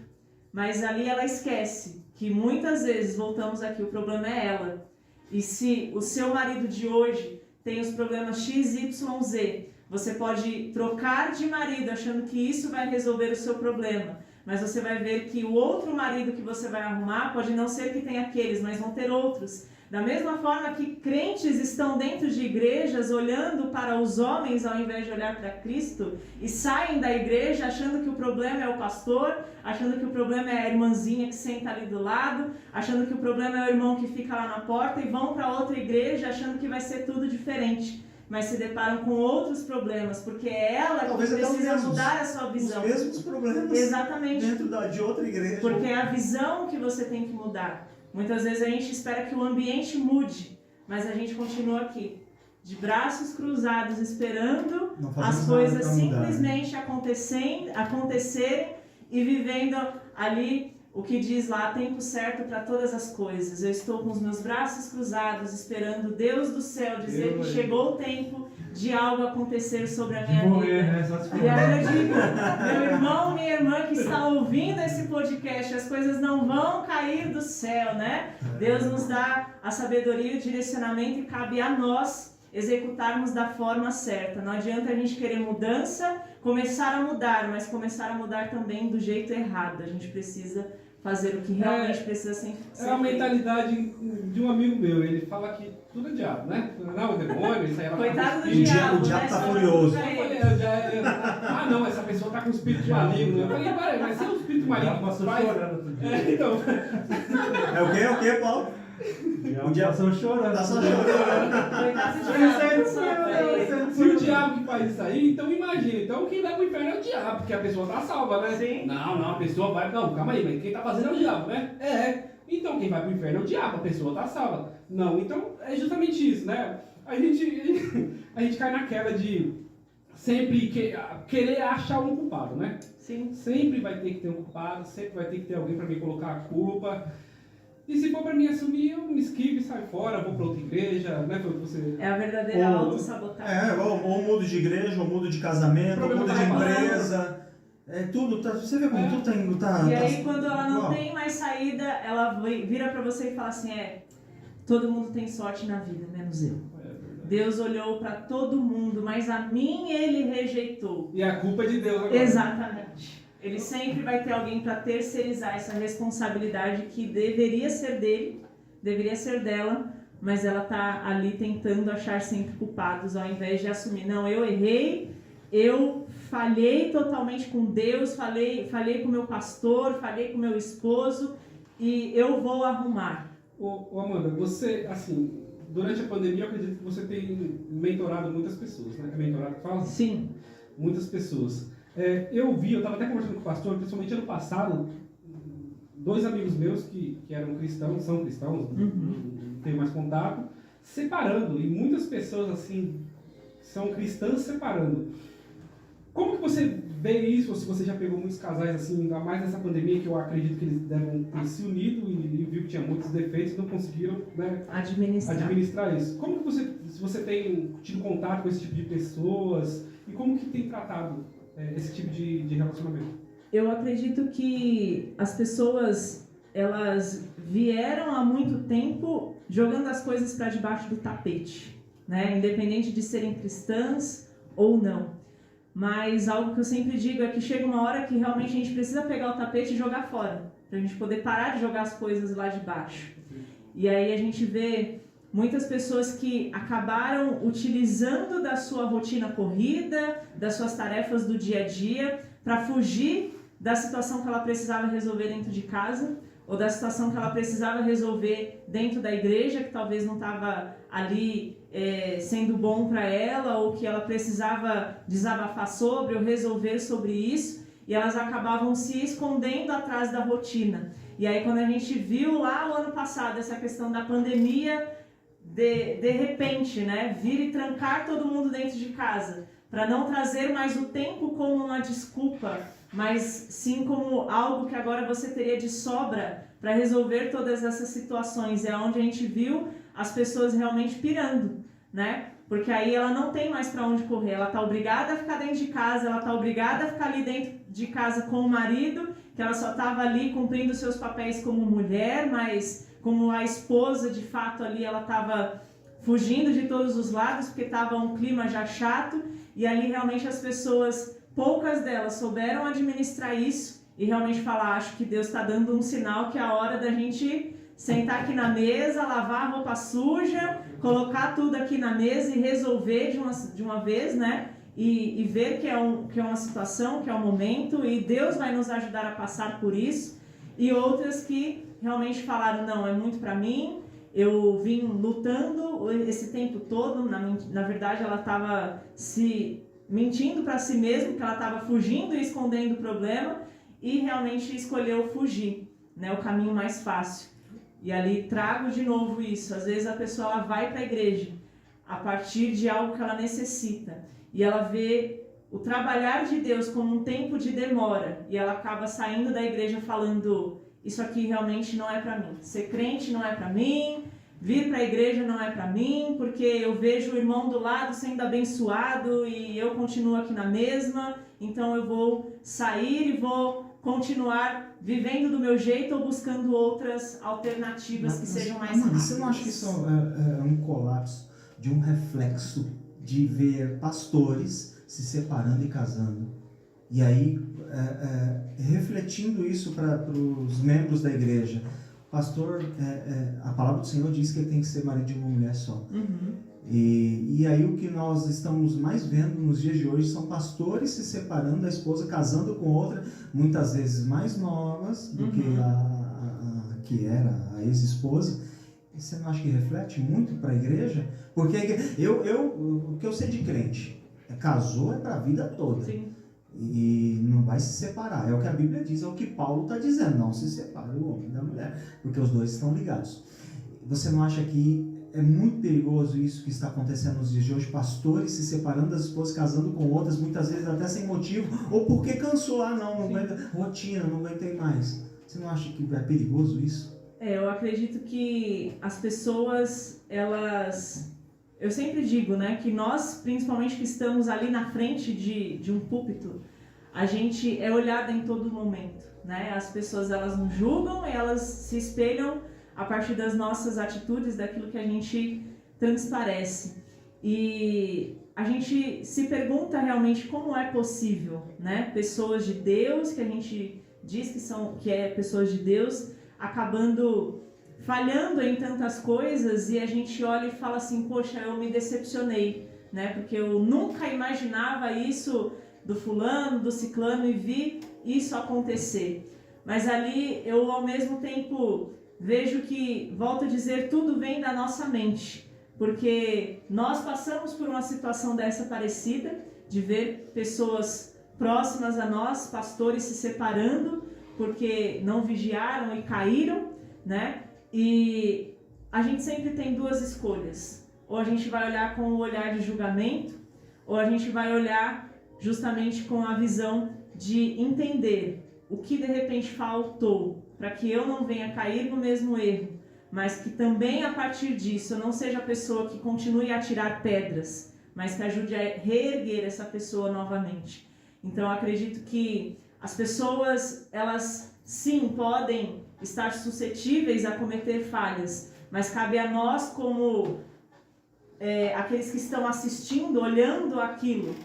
Mas ali ela esquece que muitas vezes, voltamos aqui, o problema é ela. E se o seu marido de hoje tem os problemas X, Y, Z, você pode trocar de marido achando que isso vai resolver o seu problema, mas você vai ver que o outro marido que você vai arrumar pode não ser que tenha aqueles, mas vão ter outros. Da mesma forma que crentes estão dentro de igrejas olhando para os homens ao invés de olhar para Cristo e saem da igreja achando que o problema é o pastor, achando que o problema é a irmãzinha que senta ali do lado, achando que o problema é o irmão que fica lá na porta e vão para outra igreja achando que vai ser tudo diferente. Mas se deparam com outros problemas, porque é ela que precisa mudar a sua visão. Os mesmos problemas. Exatamente. Dentro de outra igreja. Porque é a visão que você tem que mudar. Muitas vezes a gente espera que o ambiente mude, mas a gente continua aqui, de braços cruzados, esperando Não as fazemos coisas nada pra mudar, né? simplesmente acontecerem e vivendo ali o que diz lá, tempo certo para todas as coisas. Eu estou com os meus braços cruzados, esperando Deus do céu dizer que chegou o tempo de algo acontecer sobre a minha Morrer, vida. né? Só se for. E aí eu digo, meu irmão, minha irmã que está ouvindo esse podcast, as coisas não vão cair do céu, né? Deus nos dá a sabedoria e o direcionamento e cabe a nós executarmos da forma certa. Não adianta a gente querer mudança, começar a mudar, mas começar a mudar também do jeito errado. A gente precisa fazer o que realmente precisa ser É a mentalidade de um amigo meu, ele fala que tudo é diabo, né? Não, o demônio, isso aí ela Coitado do O diabo, diabo né? tá Só furioso. pra Eu ele. falei, não, essa pessoa tá com espírito maligno. Eu falei, para, mas se é um espírito Já maligno, passou faz... chorando outro dia. Então, É o quê, Paulo? O diabo passou chorando. Tá só chorando. Coitado do diabo, só pra ele. se o diabo que faz isso aí, então imagina. Então quem vai pro inferno é o diabo, porque a pessoa tá salva, né? Sim. Não, a pessoa vai... Não, calma aí, mas quem tá fazendo é o diabo, né? Então quem vai pro inferno é o diabo, a pessoa tá salva. Não, então é justamente isso, né? A gente cai naquela de sempre querer achar um culpado, né? Sim. Sempre vai ter que ter um culpado, sempre vai ter que ter alguém para me colocar a culpa. E se for para mim assumir, eu me esquivo e saio fora, vou para outra igreja, né? Foi o que você... É a verdadeira Ou- autossabotagem. Ou mudo de igreja, ou mudo de casamento, ou Problema mudo tá de rolando. empresa. É tudo, você vê como tudo tá indo, tá... E tá- aí, quando ela não igual. tem mais saída, ela vira pra você e fala assim, todo mundo tem sorte na vida, menos eu. É verdade. Deus olhou pra todo mundo, mas a mim ele rejeitou. E a culpa é de Deus agora. Exatamente. Ele sempre vai ter alguém para terceirizar essa responsabilidade que deveria ser dele, deveria ser dela, mas ela tá ali tentando achar sempre culpados, ao invés de assumir, não, eu errei, eu falhei totalmente com Deus, falhei com meu pastor, falhei com meu esposo e eu vou arrumar. Ô Amanda, você, assim, durante a pandemia eu acredito que você tem mentorado muitas pessoas, né? É mentorado que fala? Sim. Muitas pessoas. Eu estava até conversando com o pastor, principalmente ano passado, 2 amigos meus que eram cristãos, são cristãos, não tenho mais contato, separando, e muitas pessoas assim, são cristãs separando. Como que você vê isso, ou se você já pegou muitos casais assim, ainda mais nessa pandemia, que eu acredito que eles devem ter se unido e viu que tinha muitos defeitos e não conseguiram, né, administrar isso. Como que se você tem tido contato com esse tipo de pessoas, e como que tem tratado esse tipo de relacionamento? Eu acredito que as pessoas, elas vieram há muito tempo jogando as coisas para debaixo do tapete, né? Independente de serem cristãs ou não. Mas algo que eu sempre digo é que chega uma hora que realmente a gente precisa pegar o tapete e jogar fora, para a gente poder parar de jogar as coisas lá de baixo. E aí a gente vê muitas pessoas que acabaram utilizando da sua rotina corrida, das suas tarefas do dia a dia, para fugir da situação que ela precisava resolver dentro de casa, ou da situação que ela precisava resolver dentro da igreja, que talvez não estava ali sendo bom para ela, ou que ela precisava desabafar sobre, ou resolver sobre isso, e elas acabavam se escondendo atrás da rotina. E aí quando a gente viu lá o ano passado essa questão da pandemia, de repente, né, vir e trancar todo mundo dentro de casa, para não trazer mais o tempo como uma desculpa, mas sim como algo que agora você teria de sobra para resolver todas essas situações. É onde a gente viu as pessoas realmente pirando, né? Porque aí ela não tem mais para onde correr, ela está obrigada a ficar dentro de casa, ela está obrigada a ficar ali dentro de casa com o marido, que ela só estava ali cumprindo seus papéis como mulher, mas como a esposa, de fato, ali ela estava fugindo de todos os lados, porque estava um clima já chato, e ali realmente as pessoas, poucas delas, souberam administrar isso e realmente falar, acho que Deus está dando um sinal que é a hora da gente sentar aqui na mesa, lavar a roupa suja, colocar tudo aqui na mesa e resolver de uma vez, né? E ver que é uma situação, que é um momento, e Deus vai nos ajudar a passar por isso. E outras que realmente falaram, não, é muito para mim, eu vim lutando esse tempo todo, na verdade ela estava se mentindo para si mesma, que ela estava fugindo e escondendo o problema, e realmente escolheu fugir, né, o caminho mais fácil. E ali trago de novo isso. Às vezes a pessoa ela vai para a igreja a partir de algo que ela necessita. E ela vê o trabalhar de Deus como um tempo de demora. E ela acaba saindo da igreja falando, isso aqui realmente não é para mim. Ser crente não é para mim, vir para a igreja não é para mim, porque eu vejo o irmão do lado sendo abençoado e eu continuo aqui na mesma, então eu vou sair e vou continuar vivendo do meu jeito ou buscando outras alternativas que sejam mais rápidas. Você não acha que isso é um colapso de um reflexo de ver pastores se separando e casando? E aí, refletindo isso para os membros da igreja, pastor, a palavra do Senhor diz que ele tem que ser marido de uma mulher só. Uhum. E aí o que nós estamos mais vendo nos dias de hoje são pastores se separando da esposa, casando com outra, muitas vezes mais novas do que a que era a ex-esposa. E você não acha que reflete muito para a igreja? Porque o que eu sei de crente, casou é para a vida toda. Sim. E não vai se separar. É o que a Bíblia diz, é o que Paulo está dizendo. Não se separa o homem da mulher, porque os dois estão ligados. Você não acha que é muito perigoso isso que está acontecendo nos dias de hoje? Pastores se separando das esposas, casando com outras, muitas vezes até sem motivo, ou porque cansou, não aguenta, rotina, não aguentei mais. Você não acha que é perigoso isso? Eu acredito que as pessoas, eu sempre digo, né, que nós, principalmente que estamos ali na frente de um púlpito, a gente é olhada em todo momento, né? As pessoas, elas nos julgam e elas se espelham a partir das nossas atitudes, daquilo que a gente transparece. E a gente se pergunta realmente como é possível, né? Pessoas de Deus, que a gente diz que é pessoas de Deus, acabando falhando em tantas coisas, e a gente olha e fala assim, poxa, eu me decepcionei, né? Porque eu nunca imaginava isso do fulano, do ciclano, e vi isso acontecer. Mas ali eu, ao mesmo tempo, vejo que, volto a dizer, tudo vem da nossa mente, porque nós passamos por uma situação dessa parecida, de ver pessoas próximas a nós, pastores se separando, porque não vigiaram e caíram, né? E a gente sempre tem duas escolhas. Ou a gente vai olhar com o olhar de julgamento, ou a gente vai olhar justamente com a visão de entender o que de repente faltou para que eu não venha cair no mesmo erro, mas que também a partir disso eu não seja a pessoa que continue a tirar pedras, mas que ajude a reerguer essa pessoa novamente. Então eu acredito que as pessoas, elas sim podem estar suscetíveis a cometer falhas, mas cabe a nós como aqueles que estão assistindo, olhando aquilo,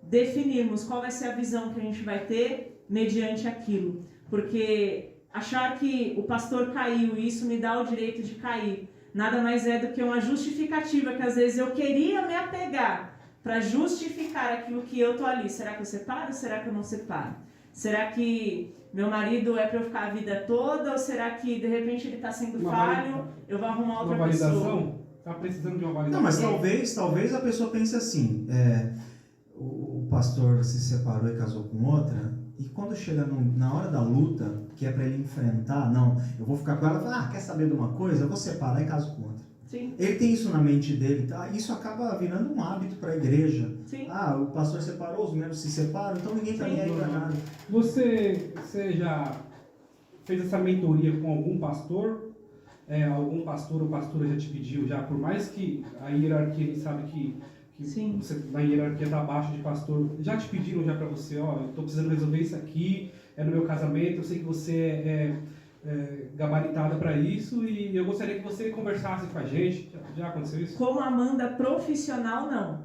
definirmos qual vai ser a visão que a gente vai ter mediante aquilo. Porque achar que o pastor caiu e isso me dá o direito de cair, nada mais é do que uma justificativa que às vezes eu queria me apegar para justificar aquilo que eu tô ali. Será que eu separo? Será que eu não separo? Será que meu marido é para eu ficar a vida toda? Ou será que de repente ele está sendo falho, eu vou arrumar outra pessoa? Uma validação? Está precisando de uma validação? Não, mas talvez a pessoa pense assim, o pastor se separou e casou com outra, e quando chega na hora da luta, que é para ele enfrentar, não, eu vou ficar com ela e falar, quer saber de uma coisa? Eu vou separar e caso com outra. Sim. Ele tem isso na mente dele, tá? Isso acaba virando um hábito para a igreja. Sim. O pastor separou, os membros se separam, então ninguém está nem aí para nada. Você já fez essa mentoria com algum pastor? Algum pastor ou pastora já te pediu, já, por mais que a hierarquia, a gente sabe que Sim. Você na hierarquia está abaixo de pastor, já te pediram já para você, eu estou precisando resolver isso aqui, no meu casamento, eu sei que você é gabaritada para isso e eu gostaria que você conversasse com a gente. Já aconteceu isso? Como Amanda profissional, não.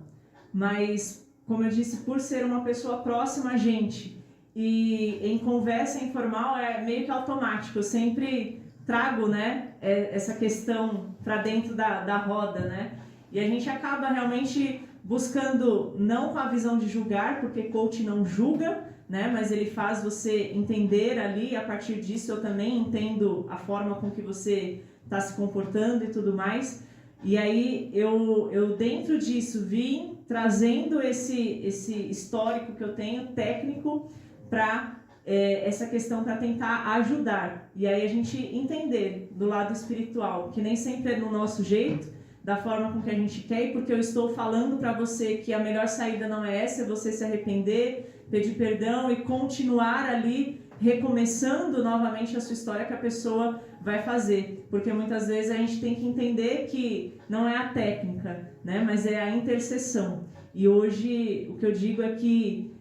Mas, como eu disse, por ser uma pessoa próxima a gente e em conversa informal é meio que automático. Eu sempre trago, né, essa questão para dentro da roda, né? E a gente acaba realmente buscando, não com a visão de julgar, porque coach não julga, né? Mas ele faz você entender ali, a partir disso eu também entendo a forma com que você está se comportando e tudo mais. E aí eu dentro disso vim trazendo esse histórico que eu tenho, técnico, para essa questão para tentar ajudar. E aí a gente entender do lado espiritual, que nem sempre é do nosso jeito, da forma com que a gente quer, e porque eu estou falando para você que a melhor saída não é essa, é você se arrepender, pedir perdão e continuar ali recomeçando novamente a sua história que a pessoa vai fazer. Porque muitas vezes a gente tem que entender que não é a técnica, né, mas é a intercessão. E hoje o que eu digo é que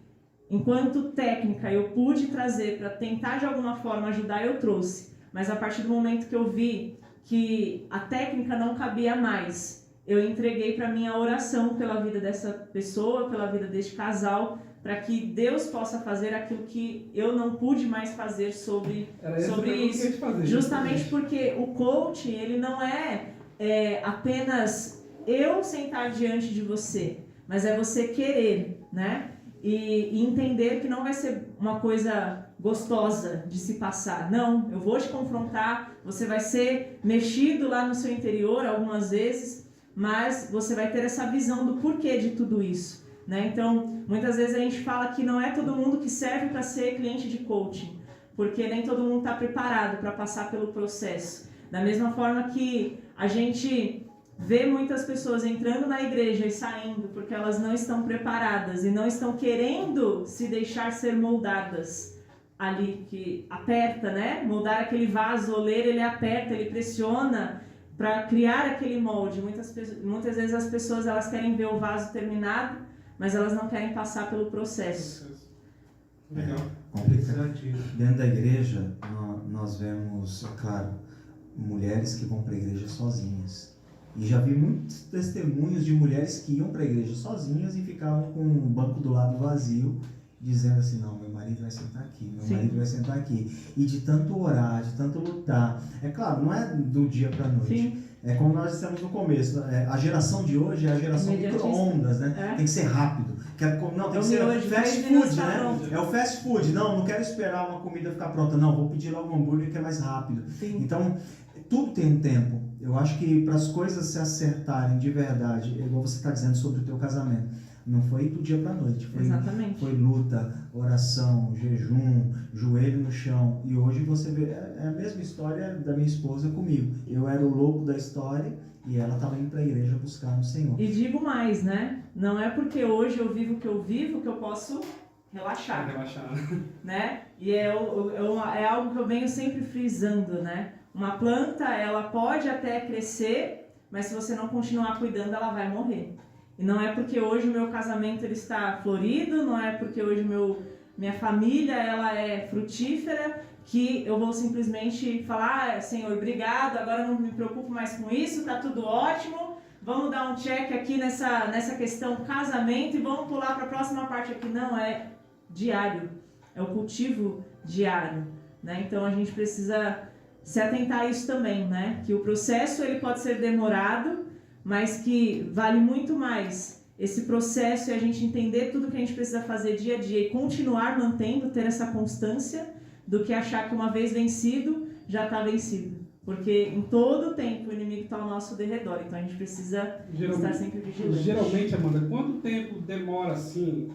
enquanto técnica eu pude trazer para tentar de alguma forma ajudar, eu trouxe. Mas a partir do momento que eu vi que a técnica não cabia mais, eu entreguei para mim a oração pela vida dessa pessoa, pela vida deste casal, para que Deus possa fazer aquilo que eu não pude mais fazer sobre isso. Justamente porque o coaching, ele não é apenas eu sentar diante de você, mas é você querer, né? E entender que não vai ser uma coisa gostosa de se passar. Não, eu vou te confrontar, você vai ser mexido lá no seu interior algumas vezes, mas você vai ter essa visão do porquê de tudo isso, né? Então, muitas vezes a gente fala que não é todo mundo que serve para ser cliente de coaching, porque nem todo mundo está preparado para passar pelo processo. Da mesma forma que a gente vê muitas pessoas entrando na igreja e saindo porque elas não estão preparadas e não estão querendo se deixar ser moldadas ali, que aperta, né? Moldar aquele vaso, o oleiro, ele aperta, ele pressiona para criar aquele molde. Muitas vezes as pessoas elas querem ver o vaso terminado, mas elas não querem passar pelo processo. Legal. Complicado. Dentro da igreja, nós vemos, é claro, mulheres que vão para a igreja sozinhas. E já vi muitos testemunhos de mulheres que iam para a igreja sozinhas e ficavam com um banco do lado vazio, dizendo assim, não, meu marido vai sentar aqui, meu marido vai sentar aqui. E de tanto orar, de tanto lutar. É claro, não é do dia para a noite. Sim. É como nós dissemos no começo, a geração de hoje é a geração micro-ondas, né? Tem que ser rápido. Não, tem que ser fast food, né? É o fast food. Não quero esperar uma comida ficar pronta. Não, vou pedir logo um hambúrguer que é mais rápido. Sim. Então, tudo tem um tempo. Eu acho que para as coisas se acertarem de verdade, igual você está dizendo sobre o teu casamento, não foi do dia para a noite. Foi luta, oração, jejum, joelho no chão. E hoje você vê, é a mesma história da minha esposa comigo. Eu era o louco da história e ela estava indo para a igreja buscar no Senhor. E digo mais, né? Não é porque hoje eu vivo o que eu vivo que eu posso relaxar. Né? E é algo que eu venho sempre frisando, né? Uma planta, ela pode até crescer, mas se você não continuar cuidando, ela vai morrer. E não é porque hoje o meu casamento ele está florido, não é porque hoje minha família ela é frutífera, que eu vou simplesmente falar, Senhor, obrigado, agora não me preocupo mais com isso, tá tudo ótimo, vamos dar um check aqui nessa questão casamento e vamos pular para a próxima parte aqui. Não, é diário, é o cultivo diário, né? Então a gente precisa se atentar a isso também, né? Que o processo ele pode ser demorado, mas que vale muito mais esse processo e a gente entender tudo que a gente precisa fazer dia a dia e continuar mantendo, ter essa constância, do que achar que uma vez vencido, já está vencido. Porque em todo tempo o inimigo está ao nosso derredor, então a gente precisa estar sempre vigilante. Geralmente, Amanda, quanto tempo demora assim?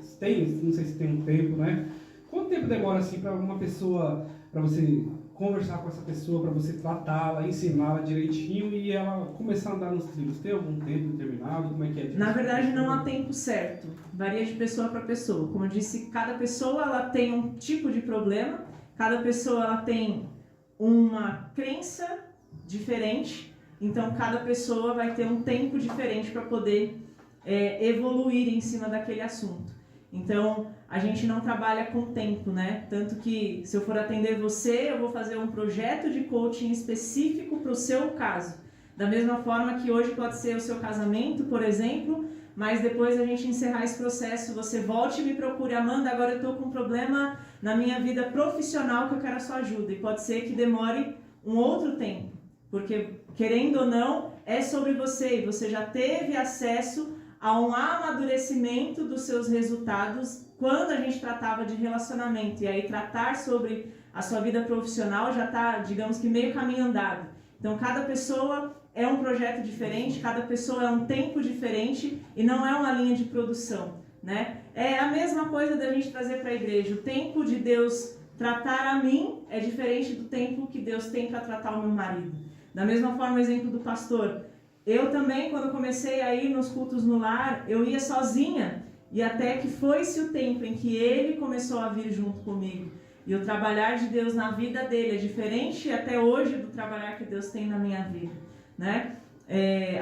Não sei se tem um tempo, né? Quanto tempo demora assim para uma pessoa, para você conversar com essa pessoa, para você tratá-la, ensiná-la direitinho e ela começar a andar nos trilhos? Tem algum tempo determinado? Como é que é? Na verdade, não há tempo certo. Varia de pessoa para pessoa. Como eu disse, cada pessoa ela tem um tipo de problema, cada pessoa ela tem uma crença diferente, então cada pessoa vai ter um tempo diferente para poder evoluir em cima daquele assunto. Então, a gente não trabalha com tempo, né? Tanto que, se eu for atender você, eu vou fazer um projeto de coaching específico para o seu caso. Da mesma forma que hoje pode ser o seu casamento, por exemplo, mas depois a gente encerrar esse processo, você volte e me procure. Amanda, agora eu estou com um problema na minha vida profissional que eu quero a sua ajuda. E pode ser que demore um outro tempo, porque, querendo ou não, é sobre você e você já teve acesso a um amadurecimento dos seus resultados quando a gente tratava de relacionamento. E aí tratar sobre a sua vida profissional já está, digamos que, meio caminho andado. Então, cada pessoa é um projeto diferente, cada pessoa é um tempo diferente e não é uma linha de produção, né? É a mesma coisa da gente trazer para a igreja. O tempo de Deus tratar a mim é diferente do tempo que Deus tem para tratar o meu marido. Da mesma forma, o exemplo do pastor. Eu também, quando comecei a ir nos cultos no lar, eu ia sozinha. E até que foi-se o tempo em que ele começou a vir junto comigo. E o trabalhar de Deus na vida dele é diferente até hoje do trabalhar que Deus tem na minha vida, né?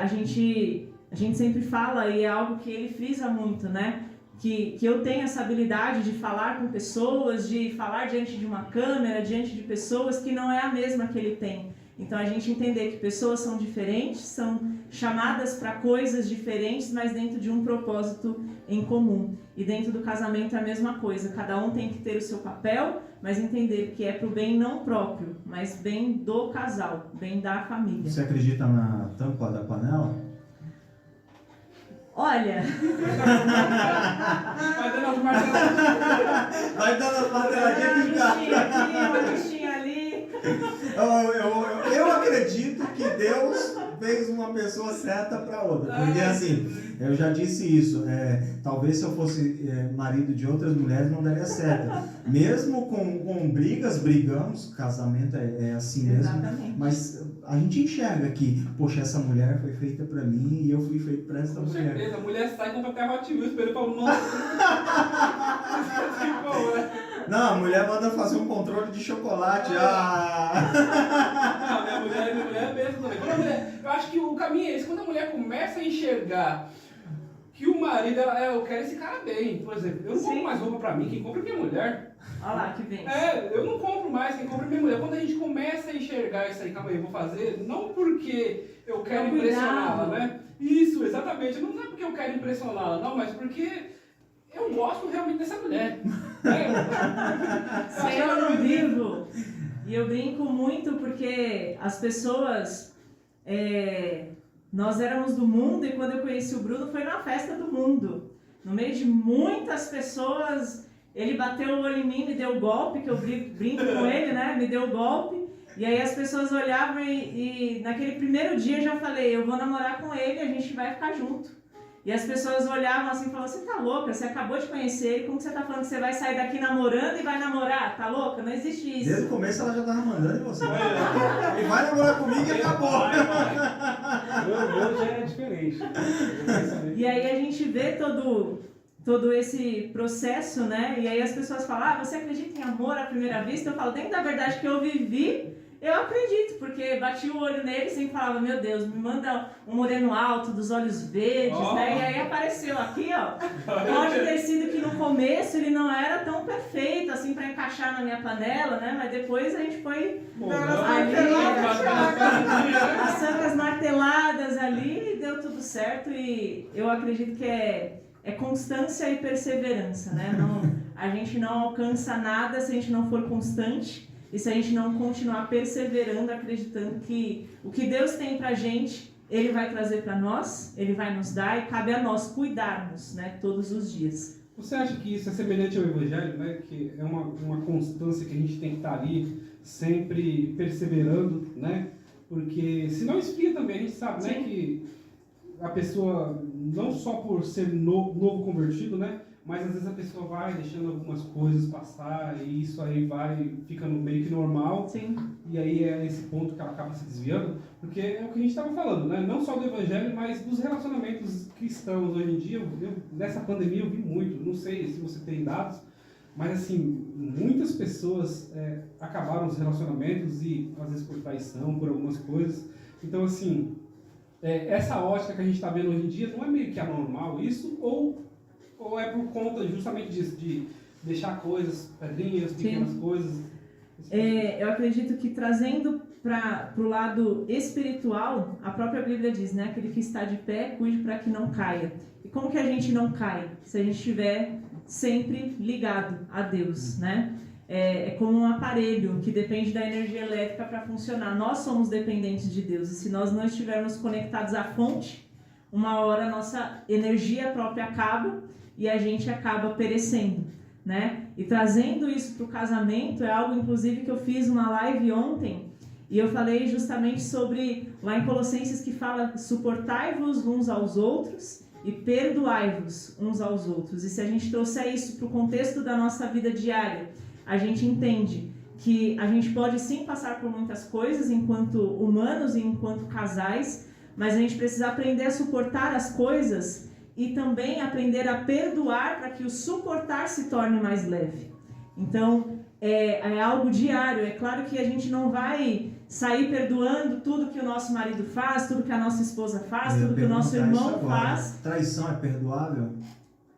A gente sempre fala, e é algo que ele frisa muito, né? Que eu tenho essa habilidade de falar com pessoas, de falar diante de uma câmera, diante de pessoas que não é a mesma que ele tem. Então a gente entender que pessoas são diferentes, são chamadas para coisas diferentes, mas dentro de um propósito em comum. E dentro do casamento é a mesma coisa, cada um tem que ter o seu papel, mas entender que é para o bem não próprio, mas bem do casal, bem da família. Você acredita na tampa da panela? Olha... Vai dando as marteladinhas que Uma listinha aqui, uma listinha ali. Eu acredito que Deus fez uma pessoa certa para outra. Porque assim, eu já disse isso. Talvez se eu fosse marido de outras mulheres não daria certo. Mesmo com brigas, brigamos. Casamento é assim mesmo. Exatamente. Mas a gente enxerga que, poxa, essa mulher foi feita para mim e eu fui feito para essa mulher. Com certeza, a mulher sai e compra até Hot Wheels, ele fala, nossa. Não, a mulher manda fazer um controle de chocolate. Minha mulher é mesmo também. Eu acho que o caminho é esse. Quando a mulher começa a enxergar que o marido, eu quero esse cara bem. Por exemplo, eu não compro mais roupa pra mim, quem compra é minha mulher. Olha lá, que vem. Eu não compro mais, quem compra é minha mulher. Quando a gente começa a enxergar isso aí, calma aí, eu vou fazer, não porque eu quero impressioná-la, né? Isso, exatamente. Não é porque eu quero impressioná-la, não, mas porque eu gosto realmente dessa mulher. Senhor, eu vivo. E eu brinco muito porque as pessoas... nós éramos do mundo e quando eu conheci o Bruno foi na festa do mundo. No meio de muitas pessoas, ele bateu o olho em mim, me deu o golpe, que eu brinco com ele, né? Me deu o golpe. E aí as pessoas olhavam e naquele primeiro dia eu já falei, eu vou namorar com ele, a gente vai ficar junto. E as pessoas olhavam assim e falavam, você tá louca? Você acabou de conhecer ele, como que você tá falando que você vai sair daqui namorando e vai namorar? Tá louca? Não existe isso. Desde o começo ela já tava mandando em você. Ele vai namorar comigo e acabou. Eu já é diferente. E aí a gente vê todo esse processo, né? E aí as pessoas falam, você acredita em amor à primeira vista? Eu falo, dentro da verdade que eu vivi, eu acredito, porque bati o olho nele e sempre falava, meu Deus, me manda um moreno alto, dos olhos verdes, né? E aí apareceu aqui, ó. Pode ter sido que no começo ele não era tão perfeito, assim, pra encaixar na minha panela, né? Mas depois a gente foi passando as marteladas ali e deu tudo certo. E eu acredito que é constância e perseverança, né? A gente não alcança nada se a gente não for constante. E se a gente não continuar perseverando, acreditando que o que Deus tem pra gente, Ele vai trazer para nós, Ele vai nos dar e cabe a nós cuidarmos, né, todos os dias. Você acha que isso é semelhante ao Evangelho, né? Que é uma constância que a gente tem que estar ali, sempre perseverando, né? Porque senão esfria também, a gente sabe, né? Que a pessoa, não só por ser novo convertido, né? Mas às vezes a pessoa vai deixando algumas coisas passar e isso aí vai ficando meio que normal. Sim. E aí é esse ponto que ela acaba se desviando, porque é o que a gente estava falando, né? Não só do Evangelho, mas dos relacionamentos cristãos hoje em dia. Nessa pandemia eu vi muito, não sei se você tem dados, mas assim, muitas pessoas acabaram os relacionamentos e às vezes por traição, por algumas coisas. Então assim, essa ótica que a gente está vendo hoje em dia não é meio que anormal isso, ou é por conta justamente disso, de deixar coisas, pedrinhas, pequenas coisas? Eu acredito que trazendo para o lado espiritual, a própria Bíblia diz, né? Aquele que está de pé, cuide para que não caia. E como que a gente não cai? Se a gente estiver sempre ligado a Deus, né? É como um aparelho que depende da energia elétrica para funcionar. Nós somos dependentes de Deus. E se nós não estivermos conectados à fonte, uma hora a nossa energia própria acaba e a gente acaba perecendo, né? E trazendo isso para o casamento é algo, inclusive, que eu fiz uma live ontem e eu falei justamente sobre, lá em Colossenses, que fala suportai-vos uns aos outros e perdoai-vos uns aos outros. E se a gente trouxer isso para o contexto da nossa vida diária, a gente entende que a gente pode sim passar por muitas coisas enquanto humanos e enquanto casais, mas a gente precisa aprender a suportar as coisas e também aprender a perdoar para que o suportar se torne mais leve. Então, é algo diário. É claro que a gente não vai sair perdoando tudo que o nosso marido faz, tudo que a nossa esposa faz, tudo que o nosso irmão faz. Traição é perdoável?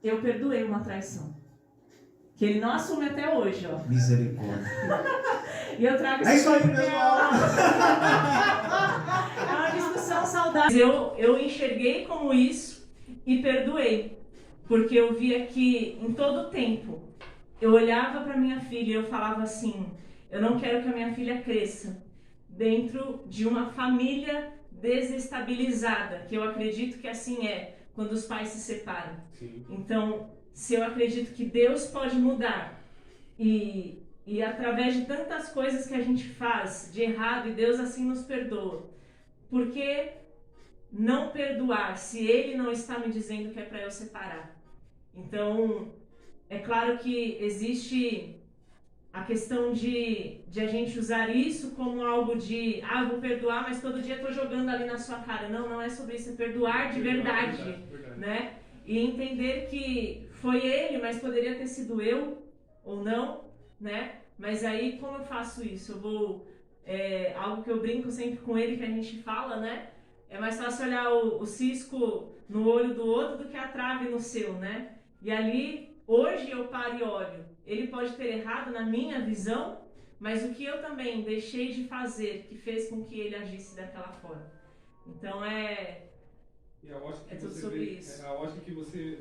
Eu perdoei uma traição. Que ele não assume até hoje, ó. Misericórdia. E eu trago Isso aí, porque pessoal! é uma discussão saudável. Eu enxerguei como isso e perdoei. Porque eu via que em todo tempo eu olhava para minha filha e eu falava assim: eu não quero que a minha filha cresça dentro de uma família desestabilizada, que eu acredito que assim é quando os pais se separam. Sim. Então, se eu acredito que Deus pode mudar e através de tantas coisas que a gente faz de errado e Deus assim nos perdoa, por que não perdoar se Ele não está me dizendo que é para eu separar? Então, é claro que existe a questão de a gente usar isso como algo de vou perdoar, mas todo dia estou jogando ali na sua cara. Não, não é sobre isso, é perdoar de verdade, né? E entender que foi ele, mas poderia ter sido eu ou não, né? Mas aí como eu faço isso? Eu vou, algo que eu brinco sempre com ele, que a gente fala, né? É mais fácil olhar o cisco no olho do outro do que a trave no seu, né? E ali, hoje eu paro e olho. Ele pode ter errado na minha visão, mas o que eu também deixei de fazer que fez com que ele agisse daquela forma. Então E a ótica que tudo você sobre vê, isso. a ótica que você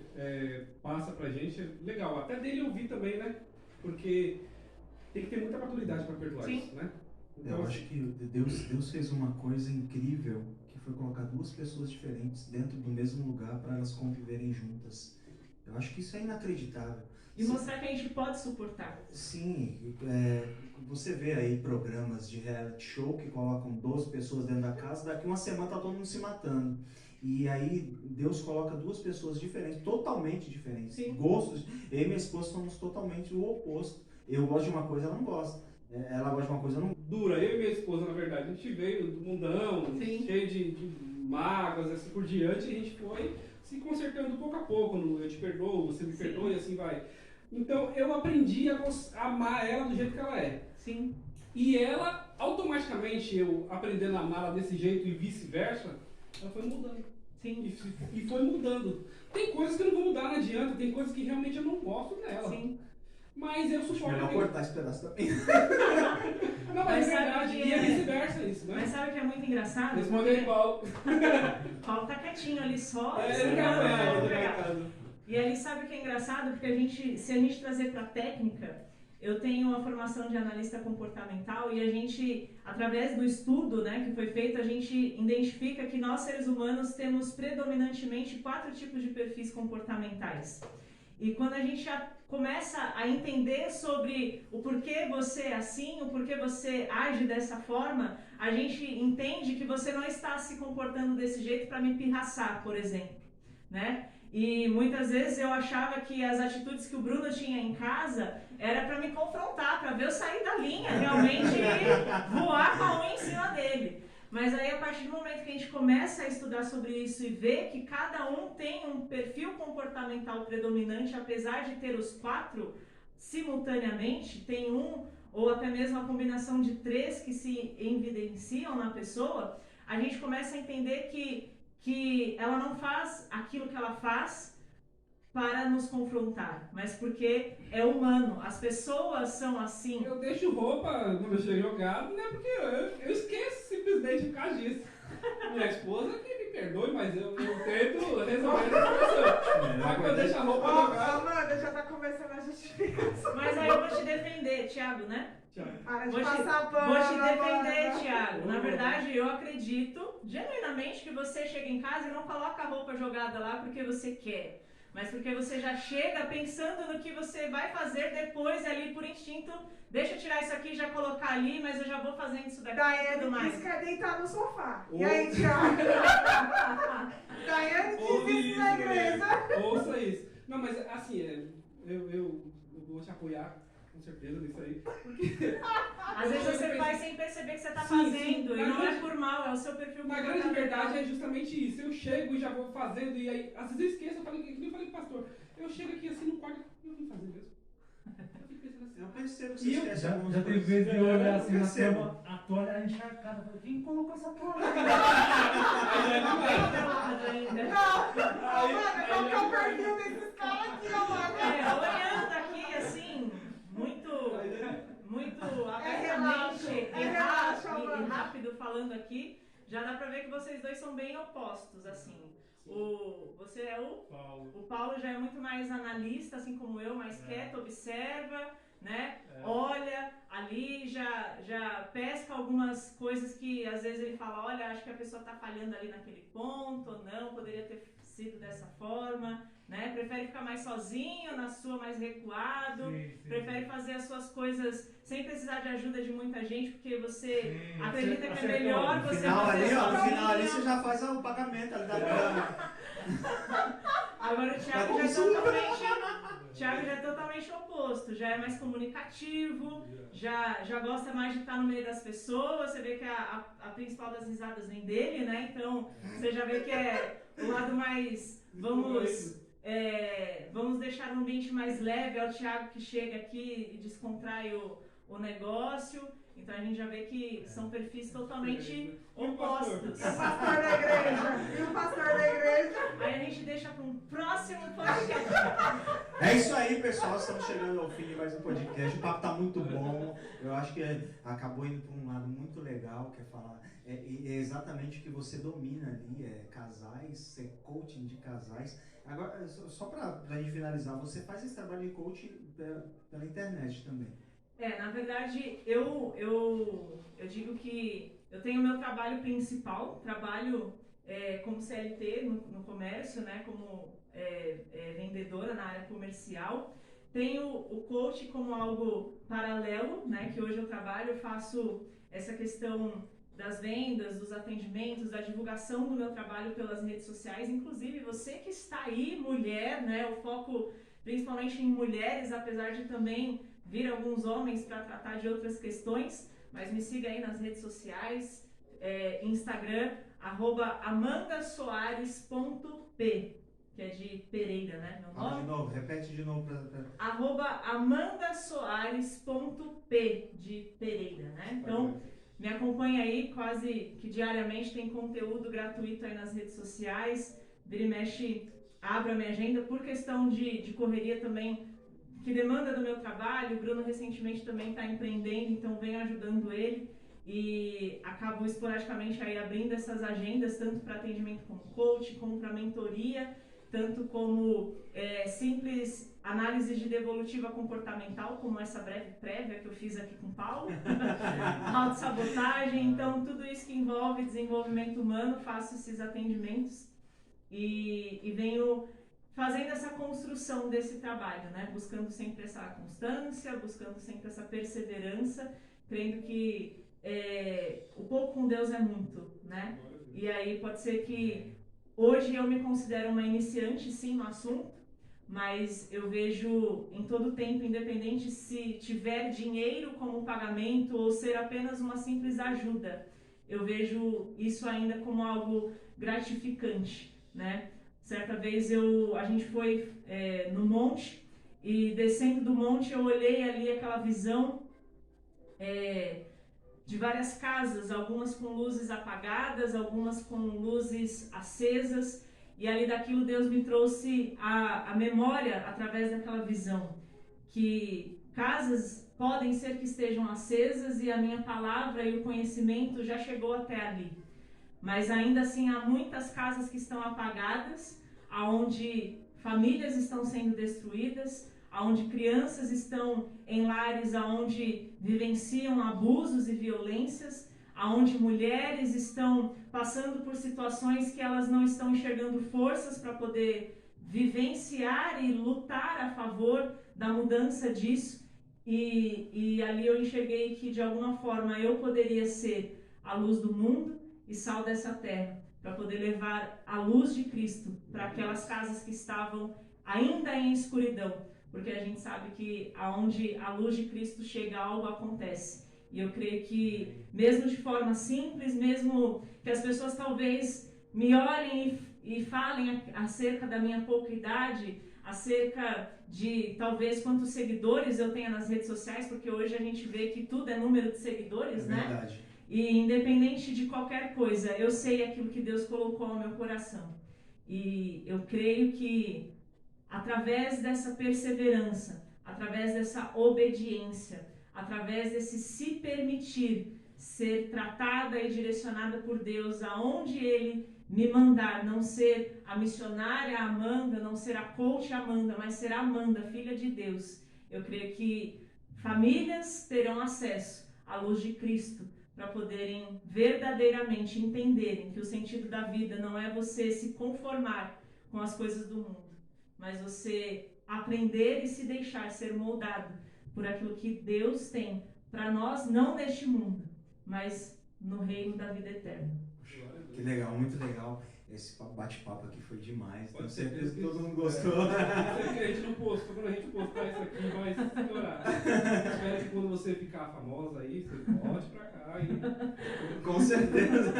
passa pra gente é legal. Até dele ouvir também, né? Porque tem que ter muita maturidade para perdoar Sim. isso, né? Eu acho que Deus fez uma coisa incrível, que foi colocar duas pessoas diferentes dentro do mesmo lugar para elas conviverem juntas. Eu acho que isso é inacreditável. E mostrar que a gente pode suportar. Sim, você vê aí programas de reality show que colocam 12 pessoas dentro da casa, daqui uma semana tá todo mundo se matando. E aí Deus coloca duas pessoas diferentes, totalmente diferentes. Sim. Gostos, eu e minha esposa somos totalmente o oposto. Eu gosto de uma coisa, ela não gosta. Ela gosta de uma coisa, eu não. Dura, eu e minha esposa, na verdade, a gente veio do mundão, Sim. cheio de mágoas, assim por diante, e a gente foi se consertando pouco a pouco. Eu te perdoo, você me Sim. perdoa e assim vai. Então eu aprendi a amar ela do jeito que ela é. Sim. E ela, automaticamente, eu aprendendo a amá-la desse jeito e vice-versa, ela foi mudando. Sim. E foi mudando. Tem coisas que eu não vou mudar, não adianta. Tem coisas que realmente eu não gosto dela. Sim. Mas eu suporto. Melhor cortar esse pedaço também. Não, mas é verdade. sabe que E é vice-versa isso, né? Mas sabe o que é muito engraçado? Responde aí, Paulo. Paulo tá quietinho ali só. Ele esperando quer apanhar, eu ele pegar. quer apanhar. E ali sabe o que é engraçado? Porque se a gente trazer para a técnica, eu tenho uma formação de analista comportamental e a gente, através do estudo, né, que foi feito, a gente identifica que nós seres humanos temos predominantemente 4 tipos de perfis comportamentais. E quando a gente já começa a entender sobre o porquê você é assim, o porquê você age dessa forma, a gente entende que você não está se comportando desse jeito para me pirraçar, por exemplo, né? E muitas vezes eu achava que as atitudes que o Bruno tinha em casa era para me confrontar, para ver eu sair da linha, realmente voar com a unha em cima dele. Mas aí a partir do momento que a gente começa a estudar sobre isso e ver que cada um tem um perfil comportamental predominante, apesar de ter os 4 simultaneamente, tem um ou até mesmo a combinação de 3 que se evidenciam na pessoa, a gente começa a entender que ela não faz aquilo que ela faz para nos confrontar, mas porque é humano. As pessoas são assim. Eu deixo roupa quando eu chego jogado, né? Porque eu esqueço simplesmente por causa disso. Minha esposa que me perdoe, mas eu tento resolver essa situação. Mas quando eu deixo a roupa jogada... Amanda, já tá começando a justificação. Mas aí eu vou te defender, Thiago, né? Para de Vou te passar pano, defender, Amanda. Thiago. Na verdade, eu acredito genuinamente que você chega em casa e não coloca a roupa jogada lá porque você quer, mas porque você já chega pensando no que você vai fazer depois ali por instinto. Deixa eu tirar isso aqui e já colocar ali, mas eu já vou fazendo isso daqui e tudo Daiane mais. disse que quer deitar no sofá. Ô. E aí, Thiago? Daiane disse isso na igreja. Ouça isso. Não, mas assim, eu vou te apoiar. com certeza nisso aí. Porque Às vezes você faz sem perceber que você está Sim, fazendo, sim. e não é por mal, é o seu perfil. na grande verdade é justamente isso. Eu chego e já vou fazendo, e aí, às vezes eu esqueço, eu falei com o pastor. Eu chego aqui assim no quarto, eu vim fazer mesmo. Eu fico pensando assim. Eu percebo que E você eu- esquece Já algumas tem coisas. vezes de eu olhar Eu assim na percebo. cama, a toalha encharcada. Falei, quem colocou essa toalha? Ainda. Mano, qual que é o perfil desses caras aqui, ó, mano? Olhando aqui assim, muito abertamente relaxo, e mano. rápido falando aqui, já dá pra ver que vocês dois são bem opostos, assim. Você é o Paulo já é muito mais analista, assim como eu, mais quieto, observa, né? Olha ali, já pesca algumas coisas que às vezes ele fala, olha, acho que a pessoa está falhando ali naquele ponto, ou não, poderia ter sido dessa forma, né? Prefere ficar mais sozinho, na sua mais recuado, prefere fazer as suas coisas sem precisar de ajuda de muita gente, porque você acredita que é melhor No você final fazer ali, ó, no sozinho. final ali você já faz o pagamento ali da grana. Agora o Thiago já é totalmente oposto, já é mais comunicativo, já gosta mais de estar no meio das pessoas, você vê que a principal das risadas vem dele, né? Então você já vê que é o lado mais, vamos deixar o ambiente mais leve, é o Thiago que chega aqui e descontrai o negócio. Então a gente já vê que são perfis totalmente opostos. E o pastor da igreja? E o pastor da igreja? Aí a gente deixa para um próximo podcast. É isso aí, pessoal. Estamos chegando ao fim de mais um podcast. O papo tá muito bom. Eu acho que acabou indo para um lado muito legal, que é falar. É exatamente o que você domina ali, casais, ser coaching de casais. Agora, só para a gente finalizar, você faz esse trabalho de coaching pela internet também. Na verdade, eu digo que eu tenho o meu trabalho principal, trabalho como CLT no comércio, né, como vendedora na área comercial. Tenho o coach como algo paralelo, né, que hoje eu trabalho, eu faço essa questão das vendas, dos atendimentos, da divulgação do meu trabalho pelas redes sociais. Inclusive, você que está aí, mulher, né, o foco principalmente em mulheres, apesar de também vir alguns homens para tratar de outras questões, mas me siga aí nas redes sociais, Instagram, @amandasoares.p, que é de Pereira, né, meu Fala nome? de novo, repete de novo. @amandasoares.p, de Pereira, né? Então, me acompanha aí, quase que diariamente tem conteúdo gratuito aí nas redes sociais, vira e mexe, abro a minha agenda, por questão de correria também, que demanda do meu trabalho. O Bruno recentemente também está empreendendo, então venho ajudando ele e acabo esporadicamente aí abrindo essas agendas, tanto para atendimento como coach, como para mentoria, tanto como simples análise de devolutiva comportamental, como essa breve prévia que eu fiz aqui com o Paulo, autossabotagem. Então tudo isso que envolve desenvolvimento humano, faço esses atendimentos e venho fazendo essa construção desse trabalho, né? Buscando sempre essa constância, buscando sempre essa perseverança, crendo que o pouco com Deus é muito, né? E aí pode ser que hoje eu me considero uma iniciante, sim, no assunto, mas eu vejo em todo tempo, independente se tiver dinheiro como pagamento ou ser apenas uma simples ajuda, eu vejo isso ainda como algo gratificante, né? Certa vez a gente foi no monte e descendo do monte eu olhei ali aquela visão de várias casas, algumas com luzes apagadas, algumas com luzes acesas, e ali daquilo Deus me trouxe a memória através daquela visão, que casas podem ser que estejam acesas e a minha palavra e o conhecimento já chegou até ali. Mas ainda assim há muitas casas que estão apagadas, aonde famílias estão sendo destruídas, aonde crianças estão em lares aonde vivenciam abusos e violências, aonde mulheres estão passando por situações que elas não estão enxergando forças para poder vivenciar e lutar a favor da mudança disso. E ali eu enxerguei que de alguma forma eu poderia ser a luz do mundo e sal dessa terra, para poder levar a luz de Cristo para aquelas casas que estavam ainda em escuridão, porque a gente sabe que aonde a luz de Cristo chega, algo acontece. E eu creio que, mesmo de forma simples, mesmo que as pessoas talvez me olhem e falem acerca da minha pouca idade, acerca de talvez quantos seguidores eu tenha nas redes sociais, porque hoje a gente vê que tudo é número de seguidores, né? Verdade. E independente de qualquer coisa, eu sei aquilo que Deus colocou no meu coração. E eu creio que através dessa perseverança, através dessa obediência, através desse se permitir ser tratada e direcionada por Deus aonde Ele me mandar, não ser a missionária Amanda, não ser a coach Amanda, mas ser a Amanda, filha de Deus. Eu creio que famílias terão acesso à luz de Cristo para poderem verdadeiramente entenderem que o sentido da vida não é você se conformar com as coisas do mundo, mas você aprender e se deixar ser moldado por aquilo que Deus tem para nós, não neste mundo, mas no reino da vida eterna. Que legal, muito legal. Esse bate-papo aqui foi demais. Tenho Pode certeza ser que todo mundo gostou. Quando a gente postar isso aqui, vai estourar. Espero que quando você ficar famosa aí, você volte pra cá e... Com certeza.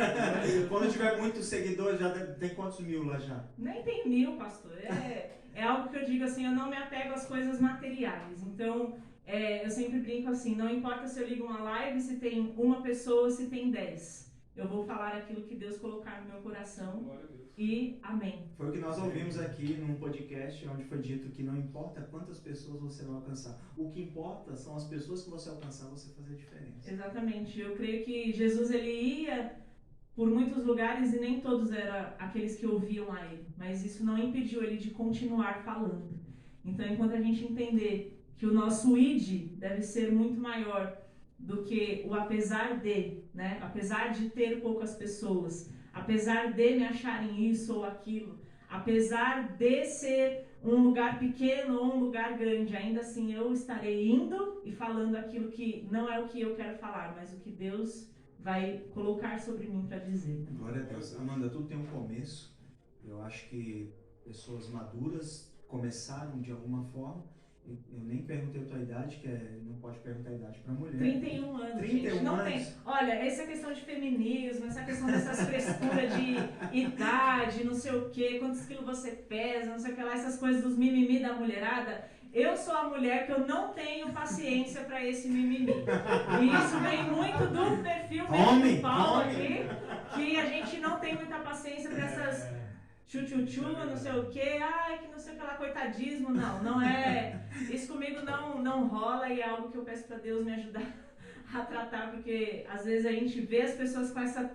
Quando tiver muitos seguidores, já tem quantos mil lá já? Nem tem 1000, pastor. É algo que eu digo assim, eu não me apego às coisas materiais. Então, eu sempre brinco assim, não importa se eu ligo uma live, se tem uma pessoa, se tem 10. Eu vou falar aquilo que Deus colocar no meu coração. E amém. Foi o que nós ouvimos aqui num podcast, onde foi dito que não importa quantas pessoas você vai alcançar. O que importa são as pessoas que você alcançar, você fazer a diferença. Exatamente. Eu creio que Jesus, ele ia por muitos lugares e nem todos eram aqueles que ouviam a ele. Mas isso não impediu ele de continuar falando. Então, enquanto a gente entender que o nosso id deve ser muito maior do que o apesar de, né? Apesar de ter poucas pessoas, apesar de me acharem isso ou aquilo, apesar de ser um lugar pequeno ou um lugar grande, ainda assim eu estarei indo e falando aquilo que não é o que eu quero falar, mas o que Deus vai colocar sobre mim para dizer. Glória a Deus. Amanda, tudo tem um começo. Eu acho que pessoas maduras começaram de alguma forma. Eu nem perguntei a tua idade, que não pode perguntar a idade para mulher. 31 anos, 31 gente. Não anos. tem. Olha, essa questão de feminismo, essa questão dessas frescuras de idade, não sei o quê, quantos quilos você pesa, não sei o que lá, essas coisas dos mimimi da mulherada. Eu sou a mulher que eu não tenho paciência para esse mimimi. E isso vem muito do perfil de Paulo aqui, que a gente não tem muita paciência para essas tchu-tchu-tchu, não sei o que, ai, que não sei o que lá, coitadismo, não é, isso comigo não rola e é algo que eu peço para Deus me ajudar a tratar, porque às vezes a gente vê as pessoas com essa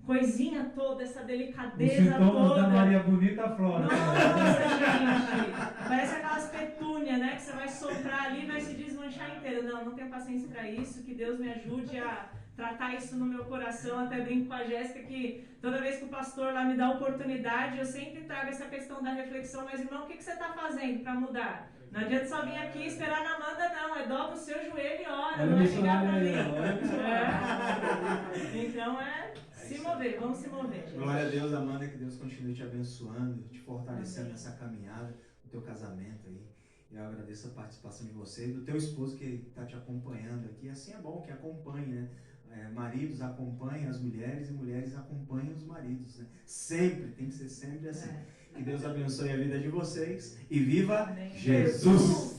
coisinha toda, essa delicadeza toda. Da Maria Bonita Flora. Nossa, gente, parece aquelas petúnias, né, que você vai soprar ali e vai se desmanchar inteira. Não tenho paciência para isso, que Deus me ajude a tratar isso no meu coração. Até brinco com a Jéssica que toda vez que o pastor lá me dá a oportunidade, eu sempre trago essa questão da reflexão, mas irmão, o que você está fazendo para mudar? Não adianta só vir aqui e esperar na Amanda, não, dobra o seu joelho e ora, não é chegar para mim. Então se mover, vamos se mover, gente. Glória a Deus, Amanda, que Deus continue te abençoando, te fortalecendo nessa caminhada, no teu casamento aí. Eu agradeço a participação de você e do teu esposo que está te acompanhando aqui. Assim é bom que acompanhe, né? Maridos acompanhem as mulheres e mulheres acompanhem os maridos, né? Sempre, tem que ser sempre assim. Que Deus abençoe a vida de vocês e viva Jesus!